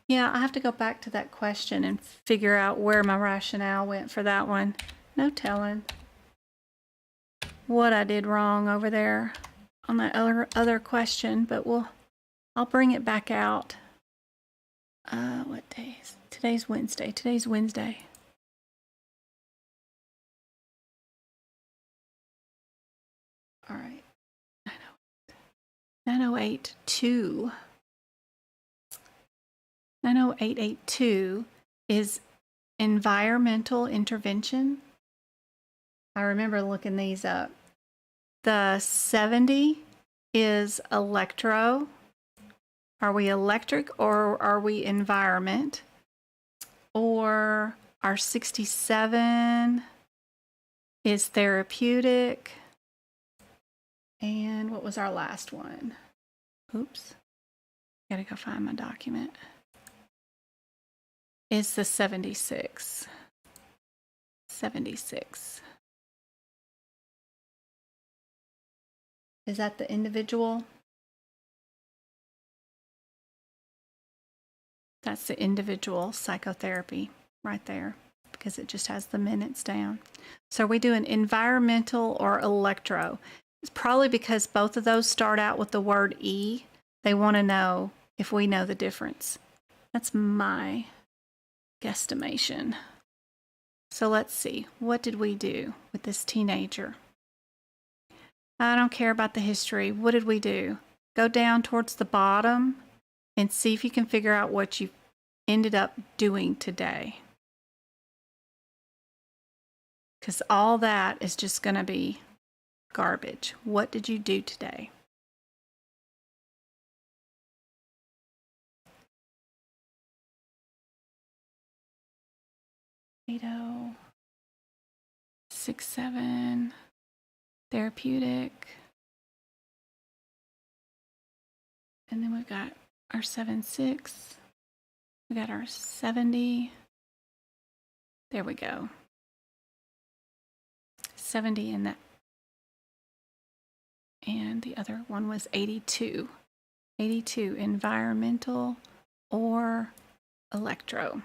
Yeah, I have to go back to that question and figure out where my rationale went for that one. No telling what I did wrong over there on that other question, but I'll bring it back out. What day is it? Today's Wednesday. Today's Wednesday. All right. 90882. 90882 is environmental intervention. I remember looking these up. The 70 is electro. Are we electric or are we environment? Or our 67 is therapeutic. And what was our last one? Oops. Gotta go find my document. Is the 76. 76. Is that the individual? That's the individual psychotherapy right there because it just has the minutes down. So are we doing environmental or electro? It's probably because both of those start out with the word E. They want to know if we know the difference. That's my guesstimation. So let's see. What did we do with this teenager? I don't care about the history. What did we do? Go down towards the bottom and see if you can figure out what you ended up doing today. Because all that is just going to be garbage. What did you do today? 6-7, therapeutic. And then we've got our 7-6. We got our 70. There we go. 70 in that. And the other one was 82. 82, environmental or electro.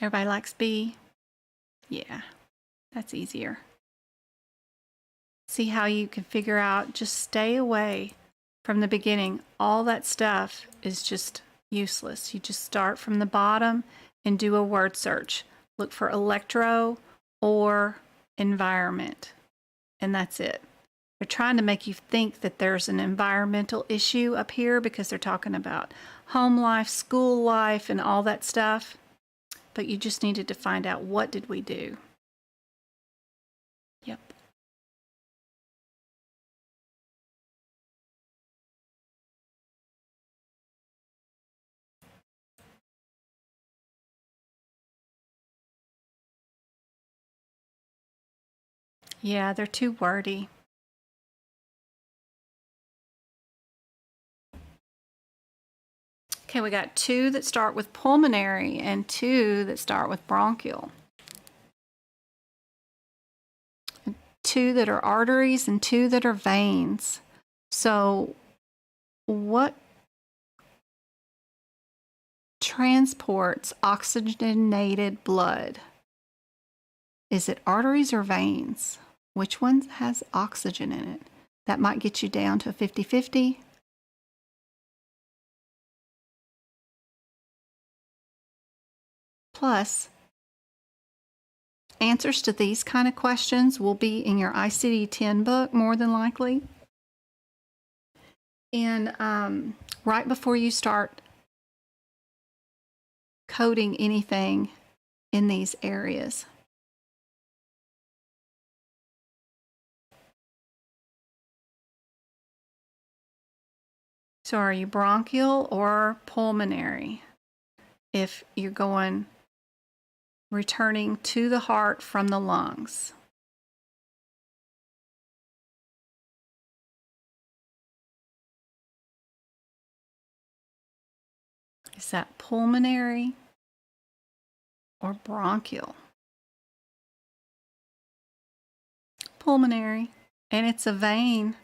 Everybody likes B? Yeah, that's easier. See how you can figure out, just stay away from the beginning. All that stuff is just useless. You just start from the bottom and do a word search. Look for electro or environment, and that's it. They're trying to make you think that there's an environmental issue up here because they're talking about home life, school life, and all that stuff. But you just needed to find out, what did we do? Yep. Yeah, they're too wordy. Okay, we got 2 that start with pulmonary and 2 that start with bronchial. 2 that are arteries and 2 that are veins. So what transports oxygenated blood? Is it arteries or veins? Which one has oxygen in it? That might get you down to a 50-50. Plus, answers to these kind of questions will be in your ICD-10 book, more than likely. And right before you start coding anything in these areas. So are you bronchial or pulmonary? If you're going returning to the heart from the lungs. Is that pulmonary or bronchial? Pulmonary, and it's a vein.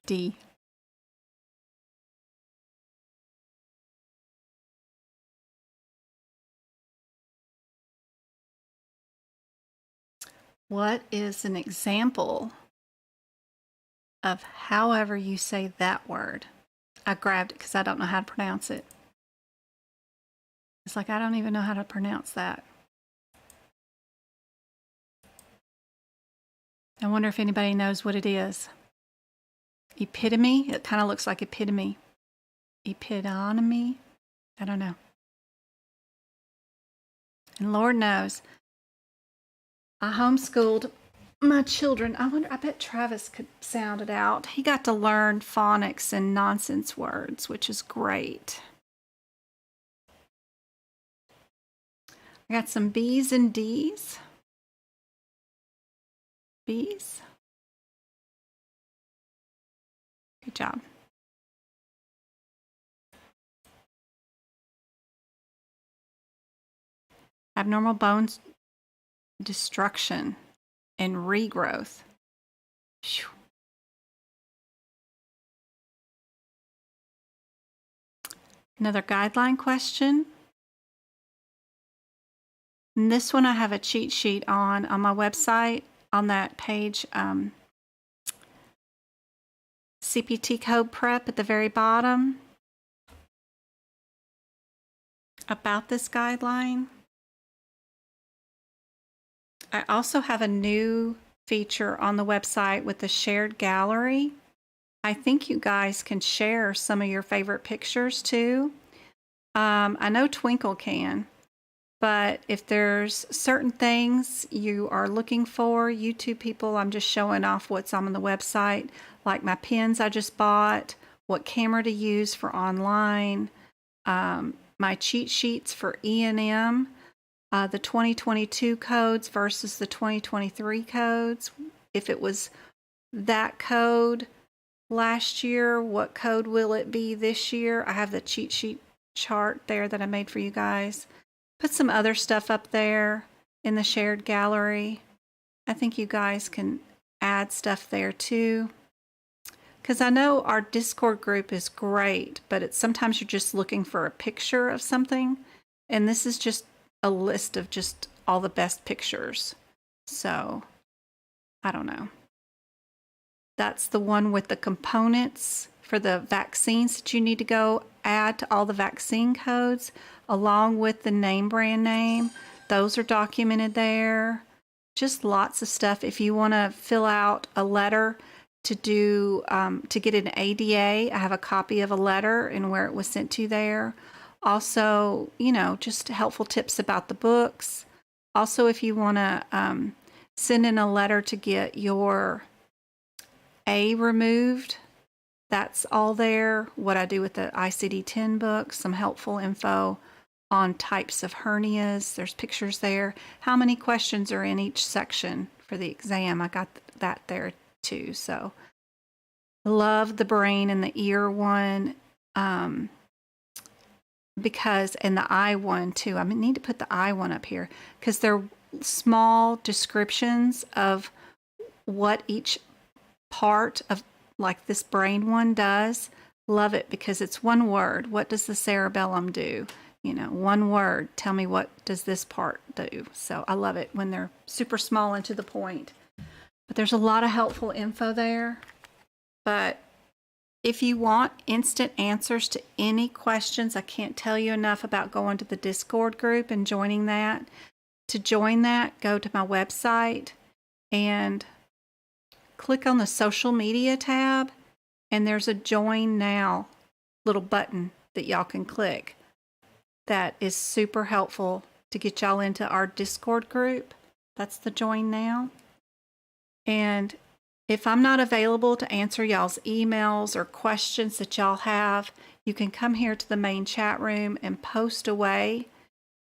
D. What is an example of however you say that word? I grabbed it because I don't know how to pronounce it. It's like, I don't even know how to pronounce that. I wonder if anybody knows what it is. Epitome? It kind of looks like epitome. Epitome? I don't know. And Lord knows, I homeschooled my children. I bet Travis could sound it out. He got to learn phonics and nonsense words, which is great. I got some B's and D's. B's. Good job. Abnormal bones destruction and regrowth. Whew. Another guideline question. And this one I have a cheat sheet on my website, on that page, CPT code prep at the very bottom, about this guideline. I also have a new feature on the website with the shared gallery. I think you guys can share some of your favorite pictures too. I know Twinkle can, but if there's certain things you are looking for, YouTube people, I'm just showing off what's on the website, like my pins I just bought, what camera to use for online, my cheat sheets for E&M, the 2022 codes versus the 2023 codes. If it was that code last year, what code will it be this year? I have the cheat sheet chart there that I made for you guys. Put some other stuff up there in the shared gallery. I think you guys can add stuff there too. Because I know our Discord group is great, but sometimes you're just looking for a picture of something. And this is just a list of just all the best pictures. So, I don't know. That's the one with the components for the vaccines that you need to go add to all the vaccine codes, along with the name brand name. Those are documented there. Just lots of stuff. If you want to fill out a letter to do to get an ADA, I have a copy of a letter and where it was sent to there. Also, you know, just helpful tips about the books. Also, if you want to send in a letter to get your A removed, that's all there. What I do with the ICD-10 book, some helpful info on types of hernias. There's pictures there. How many questions are in each section for the exam? I got that there too. So love the brain and the ear one, because, and the eye one too. I need to put the eye one up here because they're small descriptions of what each part of, like this brain one, does. Love it because it's one word. What does the cerebellum do? You know, one word. Tell me, what does this part do? So I love it when they're super small and to the point. But there's a lot of helpful info there. But if you want instant answers to any questions, I can't tell you enough about going to the Discord group and joining that. To join that, go to my website and click on the social media tab, and there's a join now little button that y'all can click. That is super helpful to get y'all into our Discord group. That's the join now. And if I'm not available to answer y'all's emails or questions that y'all have, you can come here to the main chat room and post away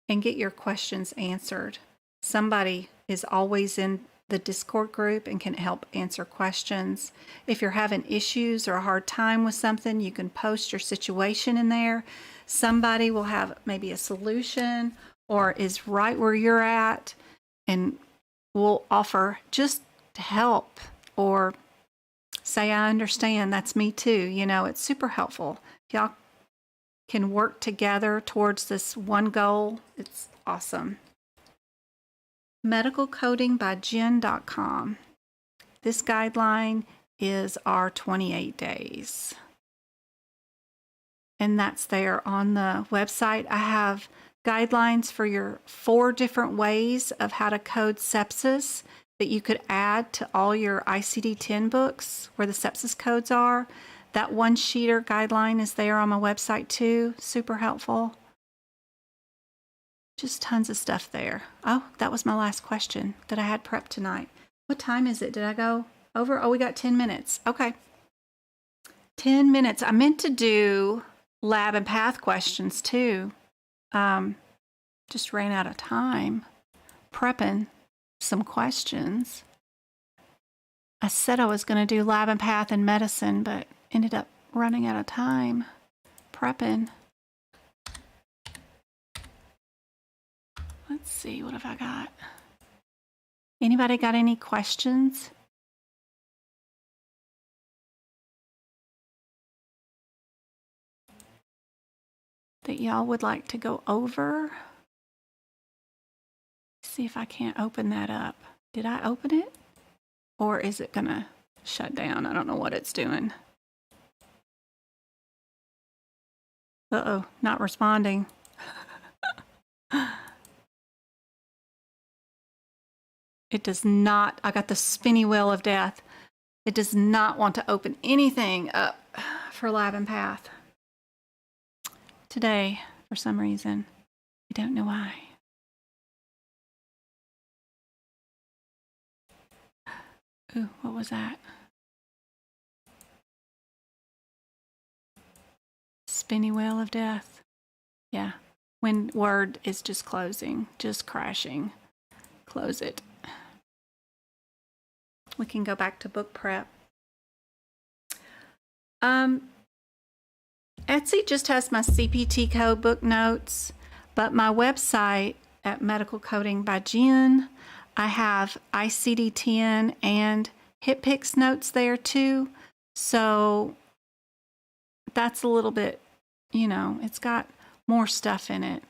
and get your questions answered. Somebody is always in the Discord group and can help answer questions. If you're having issues or a hard time with something, you can post your situation in there. Somebody will have maybe a solution or is right where you're at and will offer just to help or say, I understand, that's me too. You know, it's super helpful. If y'all can work together towards this one goal, it's awesome. medicalcodingbyjen.com. This guideline is our 28 days. And that's there on the website. I have guidelines for your 4 different ways of how to code sepsis that you could add to all your ICD-10 books where the sepsis codes are. That one-sheeter guideline is there on my website too. Super helpful. Just tons of stuff there. Oh, that was my last question that I had prepped tonight. What time is it? Did I go over? Oh, we got 10 minutes. Okay. 10 minutes. I meant to do lab and path questions too. Just ran out of time prepping some questions. I said I was going to do lab and path and medicine, but ended up running out of time prepping. Let's see, what have I got? Anybody got any questions? That y'all would like to go over? See if I can't open that up. Did I open it? Or is it gonna shut down? I don't know what it's doing. Uh-oh, not responding. It does not, I got the spinny wheel of death. It does not want to open anything up for lab and path today for some reason. I don't know why. Ooh, what was that? spinny wheel of death. Yeah. When Word is just closing, just crashing. Close it. We can go back to book prep. Etsy just has my CPT code book notes, but my website at Medical Coding by Jen, I have ICD-10 and HipPix notes there too. So that's a little bit, you know, it's got more stuff in it.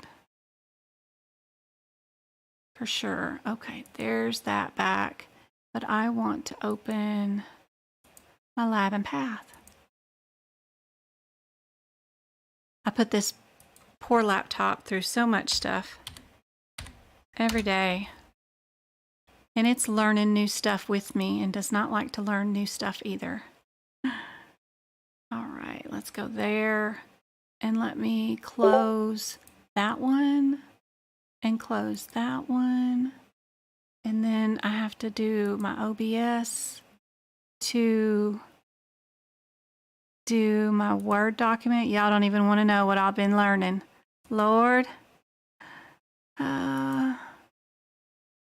For sure. Okay, there's that back. But I want to open my lab and path. I put this poor laptop through so much stuff every day. And it's learning new stuff with me and does not like to learn new stuff either. All right, let's go there. And let me close that one and close that one. And then I have to do my OBS to do my Word document. Y'all don't even want to know what I've been learning. Lord.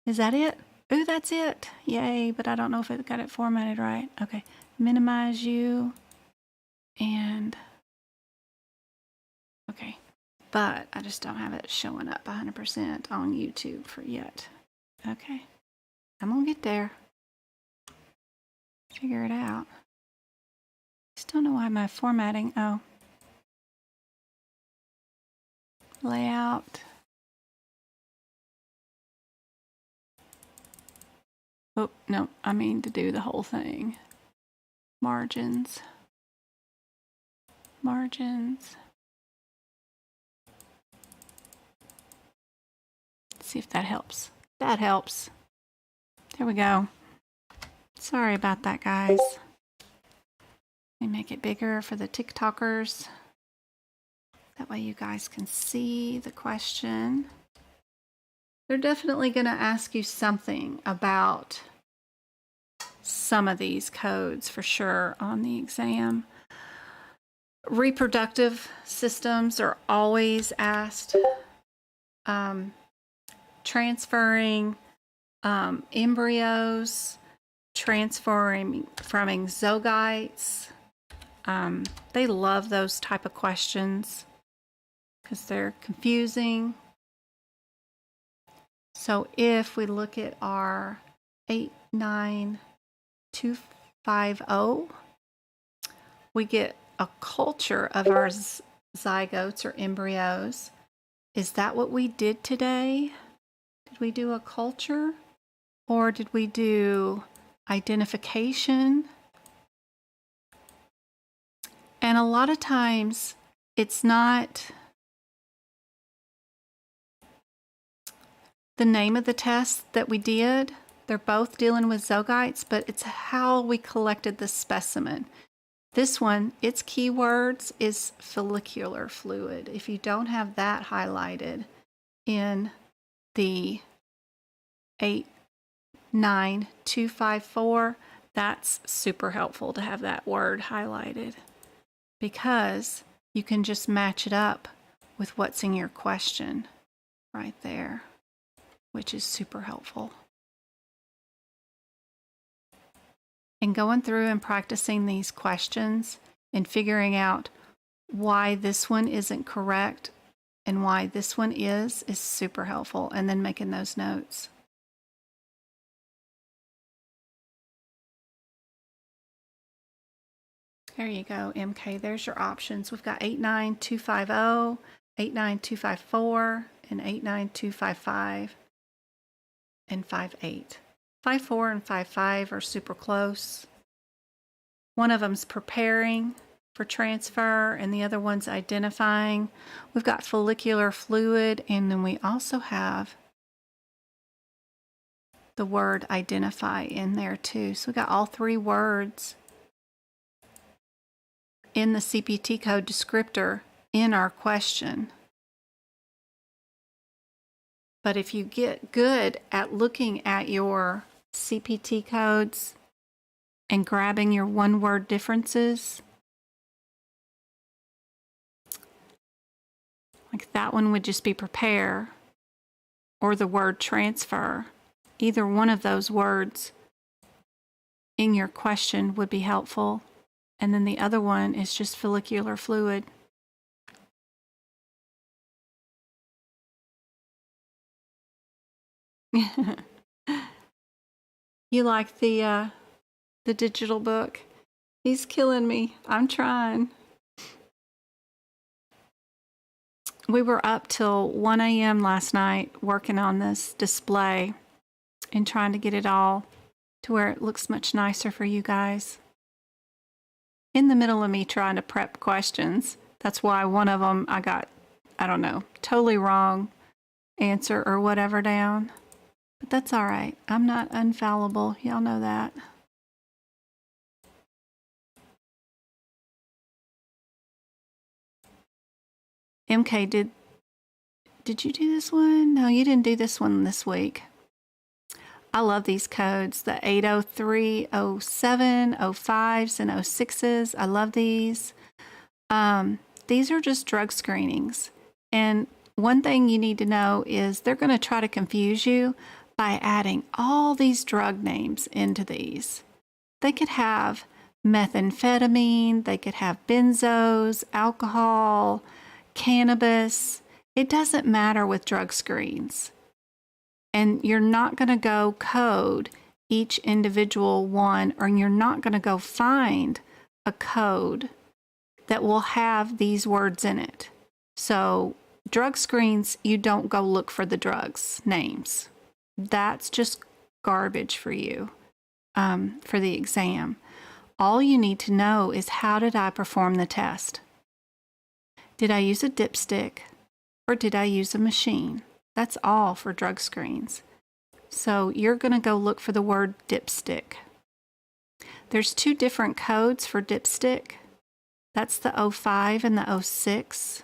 Is that it? Ooh, that's it. Yay, but I don't know if it got it formatted right. Okay, minimize you. And, okay. But I just don't have it showing up 100% on YouTube for yet. Okay. I'm gonna get there. Figure it out. Just don't know why my formatting. Oh. Layout. Oh, no, I mean to do the whole thing. Margins. Margins. Let's see if that helps. That helps. There we go. Sorry about that, guys. Let me make it bigger for the TikTokers. That way you guys can see the question. They're definitely going to ask you something about some of these codes for sure on the exam. Reproductive systems are always asked. Transferring embryos, transferring from zygotes. They love those type of questions because they're confusing. So if we look at our 89250, we get a culture of our zygotes or embryos. Is that what we did today? Did we do a culture? Or did we do identification? And a lot of times it's not the name of the test that we did. They're both dealing with zygotes, but it's how we collected the specimen. This one, its keywords is follicular fluid. If you don't have that highlighted in the 89254, that's super helpful to have that word highlighted because you can just match it up with what's in your question right there, which is super helpful. And going through and practicing these questions and figuring out why this one isn't correct and why this one is super helpful, and then making those notes. There you go, MK. There's your options. We've got 89250, 89254, and 89255, and 58. 54 and 55 are super close. One of them's preparing for transfer, and the other one's identifying. We've got follicular fluid, and then we also have the word identify in there too. So we got all three words in the CPT code descriptor in our question. But if you get good at looking at your CPT codes and grabbing your one-word differences, Like that one would just be prepare or the word transfer. Either one of those words in your question would be helpful. And then the other one is just follicular fluid. You like the digital book? He's killing me. I'm trying. We were up till 1 a.m. last night working on this display and trying to get it all to where it looks much nicer for you guys. In the middle of me trying to prep questions. That's why one of them I got, I don't know, totally wrong answer or whatever down. But that's all right. I'm not infallible. Y'all know that. MK, did you do this one? No, you didn't do this one this week. I love these codes, the 803, 07, 05s, and 06s. I love these. These are just drug screenings. And one thing you need to know is they're going to try to confuse you by adding all these drug names into these. They could have methamphetamine, they could have benzos, alcohol, cannabis. It doesn't matter with drug screens. And you're not going to go code each individual one, or you're not going to go find a code that will have these words in it. So drug screens, you don't go look for the drugs names. That's just garbage for you for the exam. All you need to know is, how did I perform the test? Did I use a dipstick or did I use a machine? That's all for drug screens. So you're going to go look for the word dipstick. There's 2 different codes for dipstick. That's the 05 and the 06.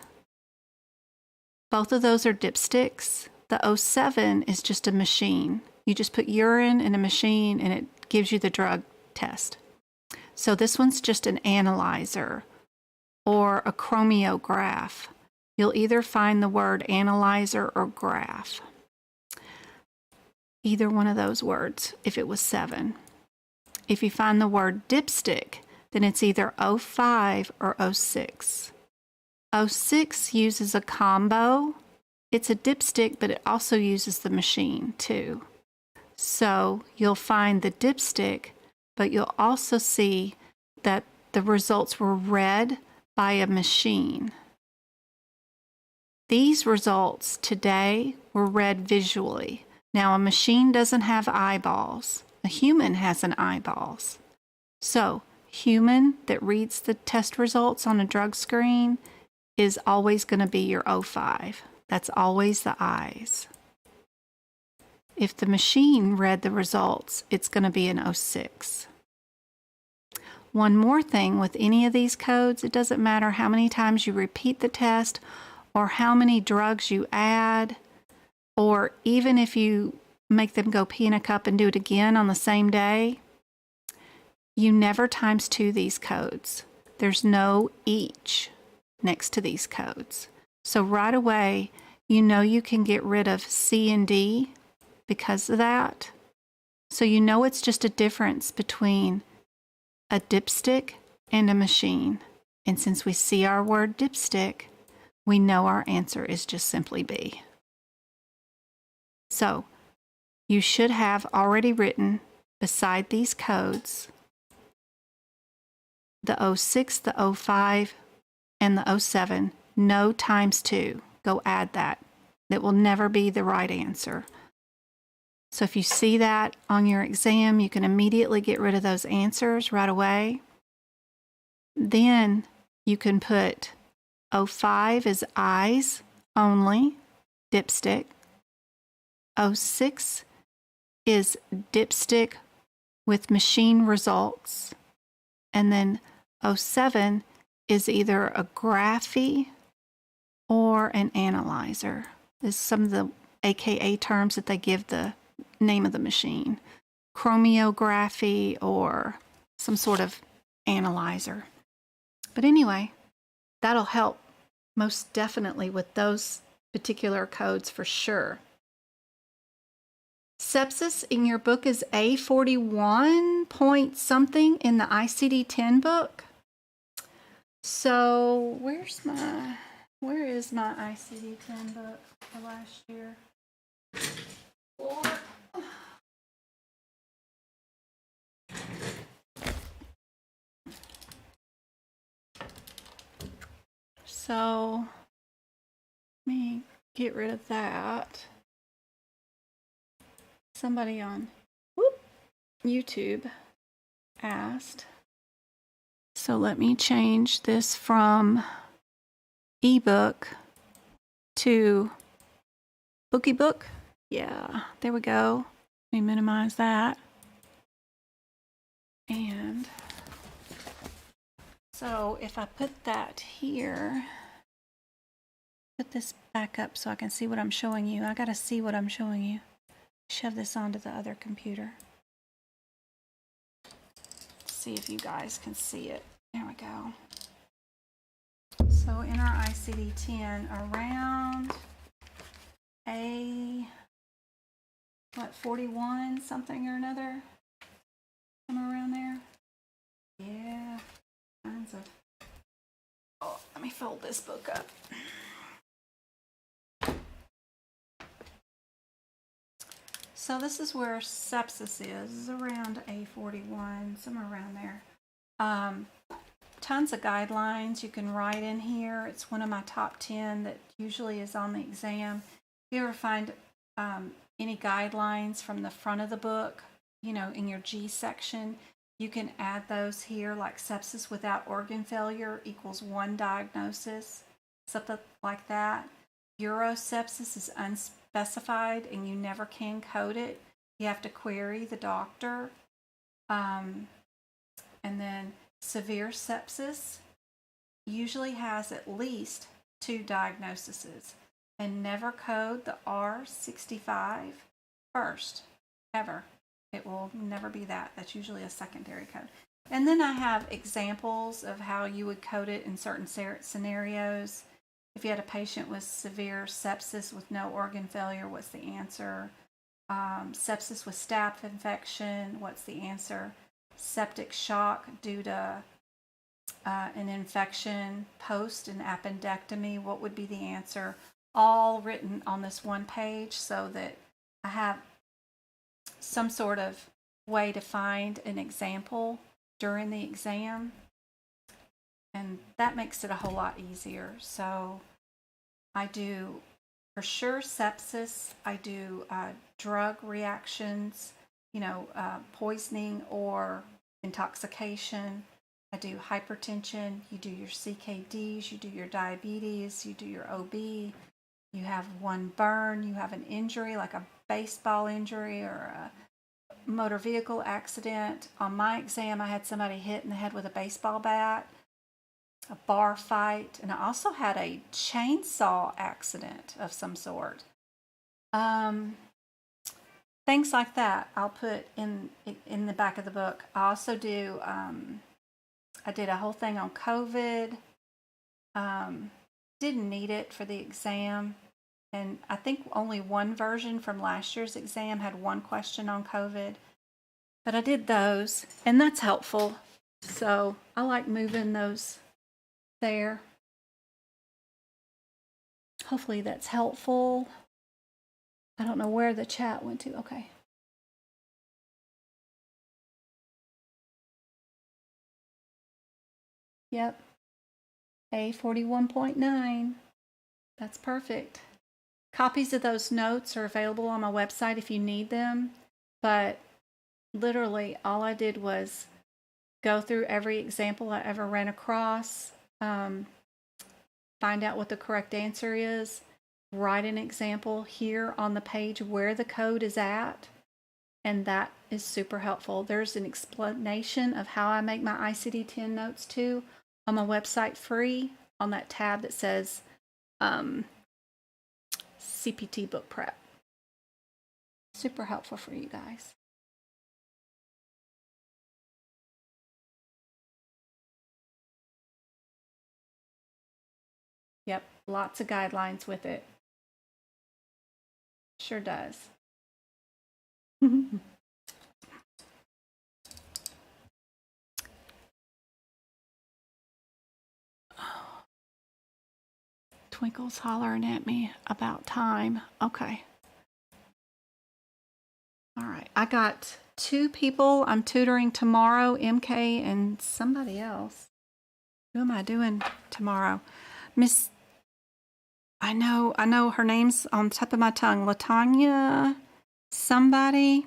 Both of those are dipsticks. The 07 is just a machine. You just put urine in a machine and it gives you the drug test. So this one's just an analyzer or a chromiograph. You'll either find the word analyzer or graph. Either one of those words, if it was 7. If you find the word dipstick, then it's either 05 or 06. 06 uses a combo. It's a dipstick, but it also uses the machine too. So you'll find the dipstick, but you'll also see that the results were read by a machine. These results today were read visually. Now, a machine doesn't have eyeballs. A human has an eyeballs. So, human that reads the test results on a drug screen is always going to be your 05. That's always the eyes. If the machine read the results, it's going to be an 06. One more thing with any of these codes, it doesn't matter how many times you repeat the test or how many drugs you add, or even if you make them go pee in a cup and do it again on the same day, you never times 2 these codes. There's no each next to these codes. So right away, you know you can get rid of C and D because of that. So you know it's just a difference between a dipstick and a machine. And since we see our word dipstick, we know our answer is just simply B. So you should have already written beside these codes the 06, the 05, and the 07, no times 2. Go add that. That will never be the right answer. So if you see that on your exam, you can immediately get rid of those answers right away. Then you can put 05 is eyes only, dipstick. 06 is dipstick with machine results. And then 07 is either a graphy or an analyzer. This is some of the AKA terms that they give the name of the machine. Chromiography or some sort of analyzer. But anyway, that'll help most definitely with those particular codes for sure. Sepsis in your book is A41 point something in the ICD-10 book. So where is my ICD-10 book for last year? Lord. So let me get rid of that. Somebody on YouTube asked. So let me change this from ebook to bookie book. Yeah, there we go. Let me minimize that. And so if I put that here, put this back up so I can see what I'm showing you. I got to see what I'm showing you. Shove this onto the other computer. See if you guys can see it. There we go. So in our ICD-10, around what, 41 something or another? Somewhere around there? Yeah. Kinds of. Oh, let me fold this book up. So this is where sepsis is around A41, somewhere around there. Tons of guidelines you can write in here. It's one of my top 10 that usually is on the exam. If you ever find any guidelines from the front of the book, you know, in your G section, you can add those here, like sepsis without organ failure equals 1 diagnosis, something like that. Urosepsis is unspecified and you never can code it. You have to query the doctor. And then severe sepsis usually has at least 2 diagnoses, and never code the R65 first, ever. It will never be that. That's usually a secondary code. And then I have examples of how you would code it in certain scenarios. If you had a patient with severe sepsis with no organ failure, what's the answer? Sepsis with staph infection, what's the answer? Septic shock due to an infection post an appendectomy, what would be the answer? All written on this one page so that I have some sort of way to find an example during the exam. And that makes it a whole lot easier. So I do, for sure, sepsis. I do drug reactions, you know, poisoning or intoxication. I do hypertension. You do your CKDs, you do your diabetes, you do your OB. You have one burn, you have an injury like a baseball injury or a motor vehicle accident. On my exam, I had somebody hit in the head with a baseball bat, a bar fight, and I also had a chainsaw accident of some sort. Things like that I'll put in the back of the book. I also do, I did a whole thing on COVID. Didn't need it for the exam. And I think only one version from last year's exam had one question on COVID. But I did those, and that's helpful. So I like moving those there. Hopefully that's helpful. I don't know where the chat went to. Okay. Yep. A41.9. That's perfect. Copies of those notes are available on my website if you need them. But literally all I did was go through every example I ever ran across, find out what the correct answer is, write an example here on the page where the code is at, and that is super helpful. There's an explanation of how I make my ICD-10 notes too on my website free on that tab that says CPT book prep. Super helpful for you guys. Yep, lots of guidelines with it. Sure does. Twinkle's hollering at me about time. Okay. All right. I got 2 people I'm tutoring tomorrow, MK and somebody else. Who am I doing tomorrow? Miss, I know her name's on the tip of my tongue. LaTanya, somebody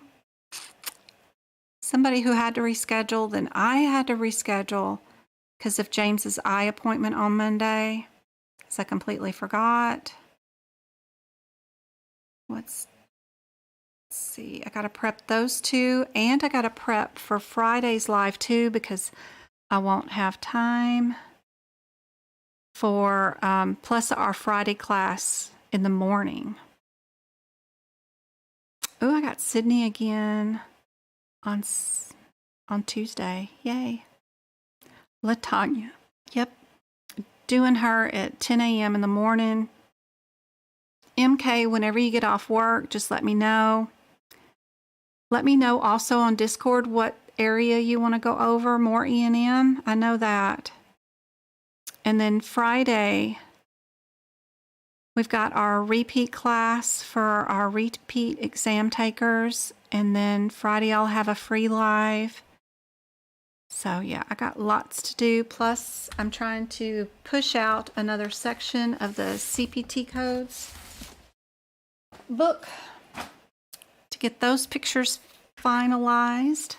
who had to reschedule, then I had to reschedule because of James's eye appointment on Monday. So I completely forgot. Let's see. I got to prep those 2, and I got to prep for Friday's live too because I won't have time for plus our Friday class in the morning. Oh, I got Sydney again on Tuesday. Yay. LaTanya. Yep. Doing her at 10 a.m. in the morning. MK, whenever you get off work, just let me know. Let me know also on Discord what area you want to go over, more E&M. I know that. And then Friday, we've got our repeat class for our repeat exam takers. And then Friday, I'll have a free live. So yeah, I got lots to do. Plus, I'm trying to push out another section of the CPT codes book to get those pictures finalized.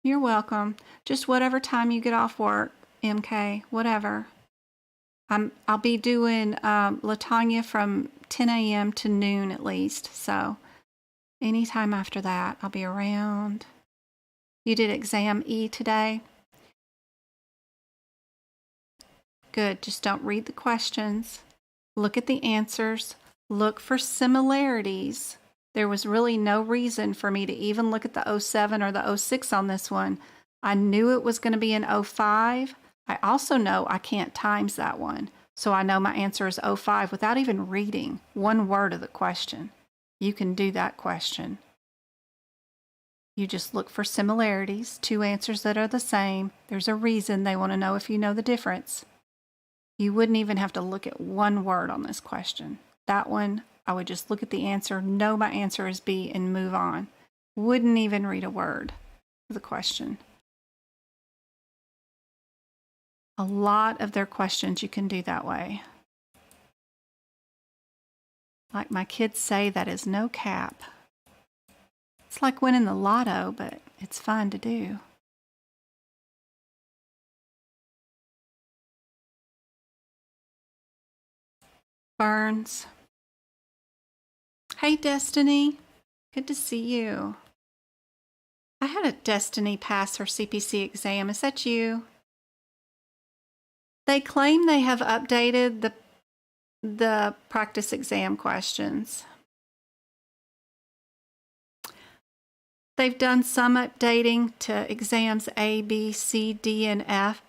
You're welcome. Just whatever time you get off work, MK, whatever. I'll be doing LaTanya from 10 a.m. to noon at least. So anytime after that, I'll be around. You did exam E today? Good. Just don't read the questions. Look at the answers. Look for similarities. There was really no reason for me to even look at the 07 or the 06 on this one. I knew it was going to be an 05. I also know I can't times that one. So I know my answer is 05 without even reading one word of the question. You can do that question. You just look for similarities, 2 answers that are the same. There's a reason they want to know if you know the difference. You wouldn't even have to look at one word on this question. That one, I would just look at the answer, know my answer is B, and move on. Wouldn't even read a word of the question. A lot of their questions you can do that way. Like my kids say, that is no cap. It's like winning the lotto, but it's fun to do. Burns. Hey, Destiny. Good to see you. I had a Destiny pass her CPC exam. Is that you? They claim they have updated the practice exam questions. They've done some updating to exams A, B, C, D, and F.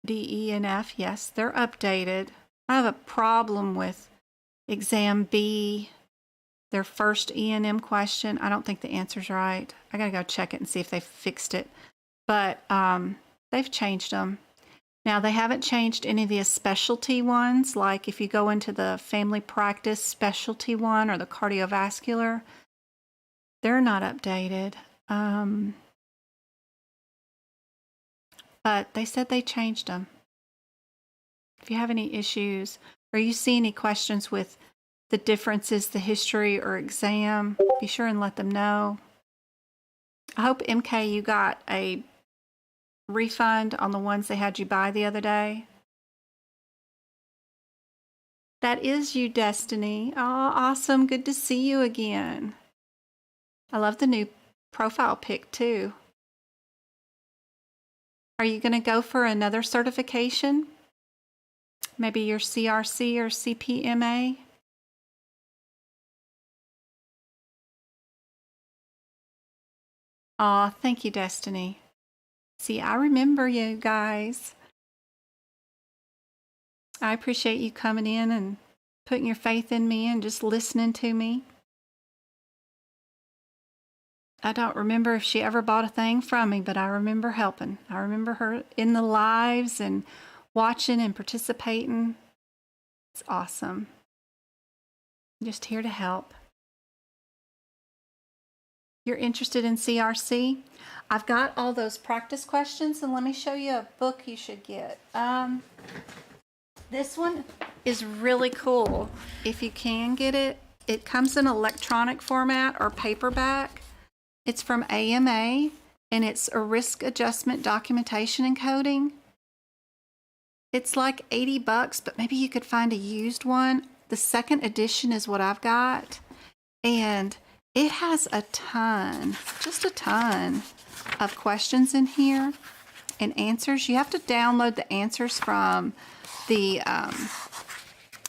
D, E, and F. Yes, they're updated. I have a problem with exam B, their first E&M question. I don't think the answer's right. I got to go check it and see if they fixed it. But they've changed them. Now, they haven't changed any of the specialty ones, like if you go into the family practice specialty one or the cardiovascular, they're not updated. But they said they changed them. If you have any issues or you see any questions with the differences, the history or exam, be sure and let them know. I hope, MK, you got a refund on the ones they had you buy the other day. That is you, Destiny. Oh, awesome. Good to see you again. I love the new profile pic, too. Are you going to go for another certification? Maybe your CRC or CPMA? Aw, thank you, Destiny. See, I remember you guys. I appreciate you coming in and putting your faith in me and just listening to me. I don't remember if she ever bought a thing from me, but I remember helping. I remember her in the lives and watching and participating. It's awesome. I'm just here to help. You're interested in CRC? I've got all those practice questions, and let me show you a book you should get. This one is really cool. If you can get it, it comes in electronic format or paperback. It's from AMA, and it's a risk adjustment documentation and coding. It's like $80, but maybe you could find a used one. The second edition is what I've got, and it has a ton, just a ton of questions in here and answers. You have to download the answers from the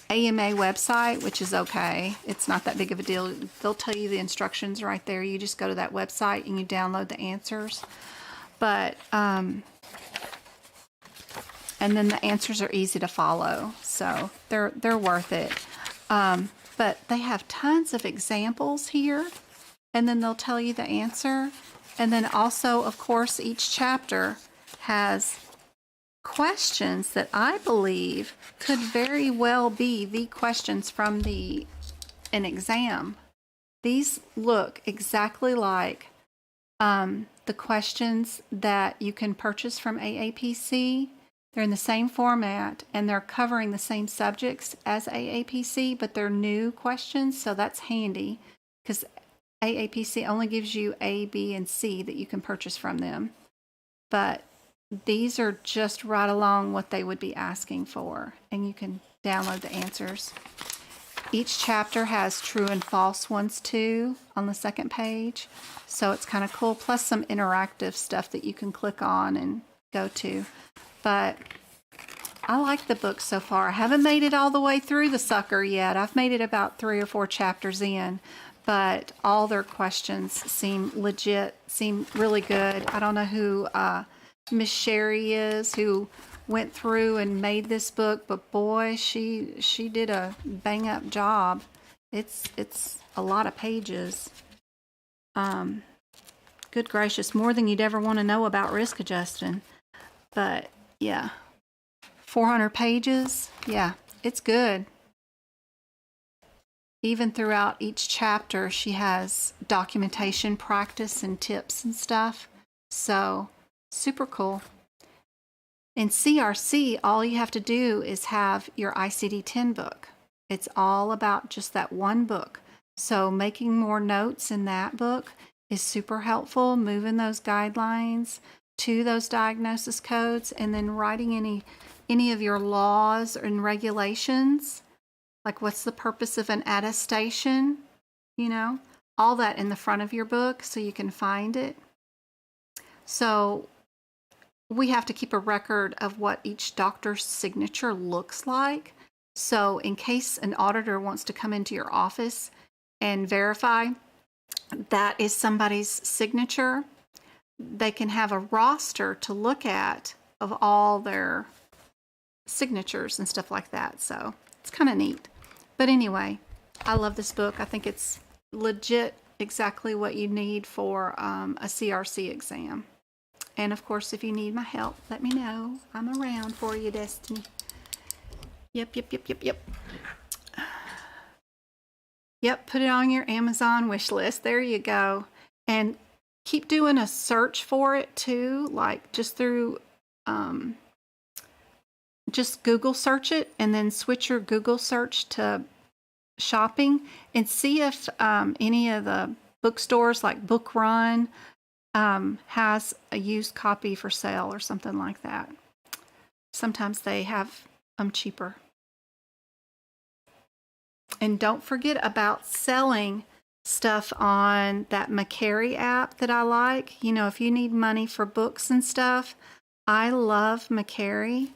AMA website, which is okay. It's not that big of a deal. They'll tell you the instructions right there. You just go to that website and you download the answers. But and then the answers are easy to follow, so they're worth it. But they have tons of examples here, and then they'll tell you the answer. And then also, of course, each chapter has questions that I believe could very well be the questions from an exam. These look exactly like the questions that you can purchase from AAPC. They're in the same format, and they're covering the same subjects as AAPC, but they're new questions, so that's handy because AAPC only gives you A, B, and C that you can purchase from them. But these are just right along what they would be asking for, and you can download the answers. Each chapter has true and false ones too on the second page, so it's kind of cool, plus some interactive stuff that you can click on and go to. But I like the book so far. I haven't made it all the way through the sucker yet. I've made it about 3 or 4 chapters in, but all their questions seem legit, seem really good. I don't know who Miss Sherry is, who went through and made this book, but boy, she did a bang up job. It's a lot of pages. Good gracious, more than you'd ever want to know about risk adjusting. But yeah, 400 pages. Yeah, it's good. Even throughout each chapter, she has documentation, practice, and tips and stuff. So super cool. In CRC, all you have to do is have your ICD-10 book. It's all about just that one book. So making more notes in that book is super helpful, moving those guidelines to those diagnosis codes, and then writing any of your laws and regulations, like what's the purpose of an attestation, all that in the front of your book so you can find it. So we have to keep a record of what each doctor's signature looks like. So in case an auditor wants to come into your office and verify that is somebody's signature, they can have a roster to look at of all their signatures and stuff like that. So it's kind of neat. But anyway, I love this book. I think it's legit exactly what you need for a CRC exam. And of course, if you need my help, let me know. I'm around for you, Destiny. Yep. Yep, put it on your Amazon wish list. There you go. And keep doing a search for it too, like just through, just Google search it, and then switch your Google search to shopping and see if any of the bookstores like Book Run has a used copy for sale or something like that. Sometimes they have them cheaper. And don't forget about selling stuff on that Macari app that I like. If you need money for books and stuff, I love Macari.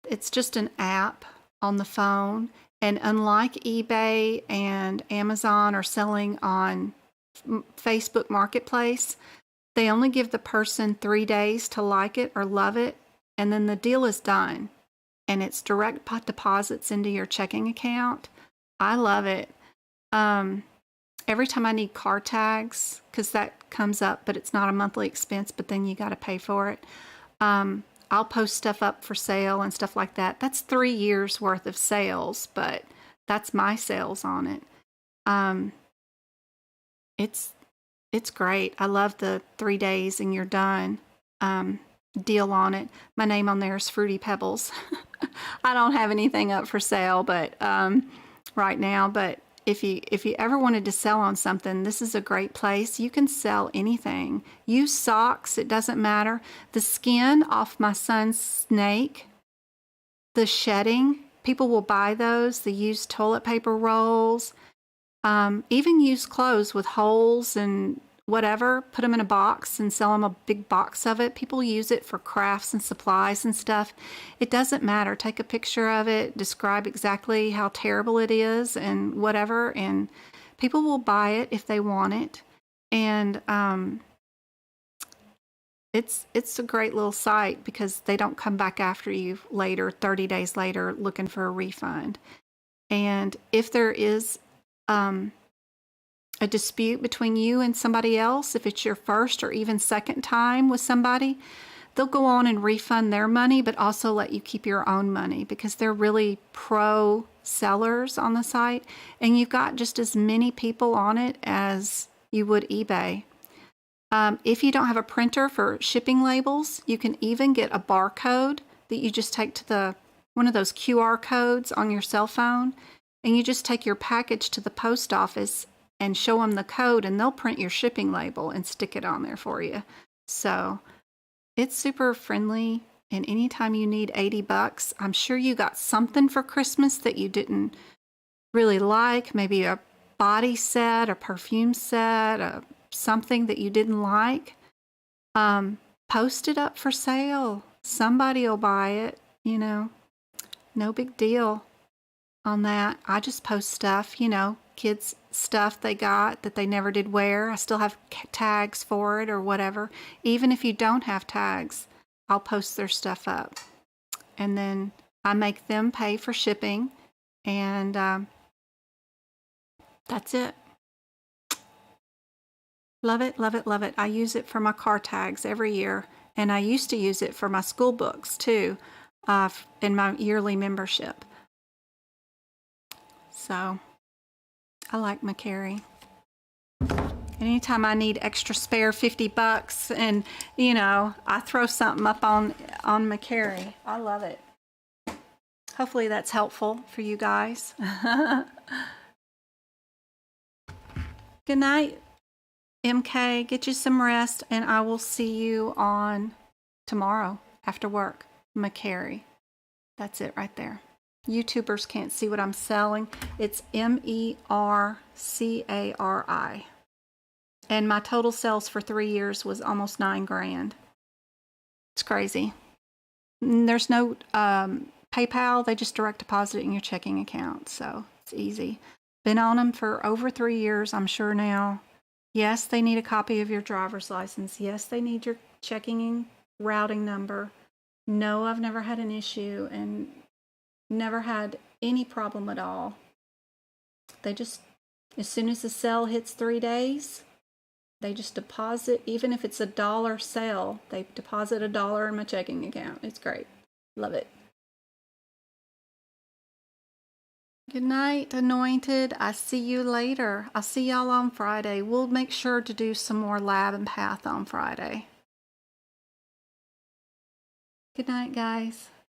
It's just an app on the phone. And unlike eBay and Amazon or selling on Facebook Marketplace, they only give the person 3 days to like it or love it, and then the deal is done. and it's direct deposits into your checking account. I love it. Every time I need car tags, because that comes up, but it's not a monthly expense, but then you got to pay for it. I'll post stuff up for sale and stuff like that. That's 3 years worth of sales, but that's my sales on it. It's great. I love the 3 days and you're done deal on it. My name on there is Fruity Pebbles. I don't have anything up for sale, but right now. But if you ever wanted to sell on something, this is a great place. You can sell anything. Use socks. It doesn't matter. The skin off my son's snake, the shedding, people will buy those. The used toilet paper rolls, even used clothes with holes and whatever, put them in a box and sell them a big box of it. People use it for crafts and supplies and stuff. It doesn't matter. Take a picture of it, describe exactly how terrible it is and whatever, and people will buy it if they want it. And it's a great little site because they don't come back after you later, 30 days later, looking for a refund. And if there is a dispute between you and somebody else, if it's your first or even second time with somebody, they'll go on and refund their money, but also let you keep your own money because they're really pro sellers on the site. And you've got just as many people on it as you would eBay. If you don't have a printer for shipping labels, you can even get a barcode that you just take to one of those QR codes on your cell phone, and you just take your package to the post office and show them the code, and they'll print your shipping label and stick it on there for you. So it's super friendly, and anytime you need $80, I'm sure you got something for Christmas that you didn't really like, maybe a body set, a perfume set, something that you didn't like. Post it up for sale. Somebody will buy it, no big deal on that. I just post stuff, kids stuff they got that they never did wear. I still have tags for it or whatever. Even if you don't have tags, I'll post their stuff up. And then I make them pay for shipping, and that's it. Love it, love it, love it. I use it for my car tags every year, and I used to use it for my school books too, in my yearly membership. So I like McCary. Anytime I need extra spare $50 and, I throw something up on McCary. I love it. Hopefully that's helpful for you guys. Good night, MK. Get you some rest, and I will see you on tomorrow after work. McCary. That's it right there. YouTubers can't see what I'm selling. It's MERCARI. And my total sales for 3 years was almost $9,000. It's crazy. There's no PayPal. They just direct deposit it in your checking account. So it's easy. Been on them for over 3 years, I'm sure now. Yes, they need a copy of your driver's license. Yes, they need your checking and routing number. No, I've never had an issue and never had any problem at all. They just, as soon as the sale hits 3 days, they just deposit, even if it's $1 sale, they deposit $1 in my checking account. It's great. Love it. Good night, Anointed. I see you later. I'll see y'all on Friday. We'll make sure to do some more lab and path on Friday. Good night, guys.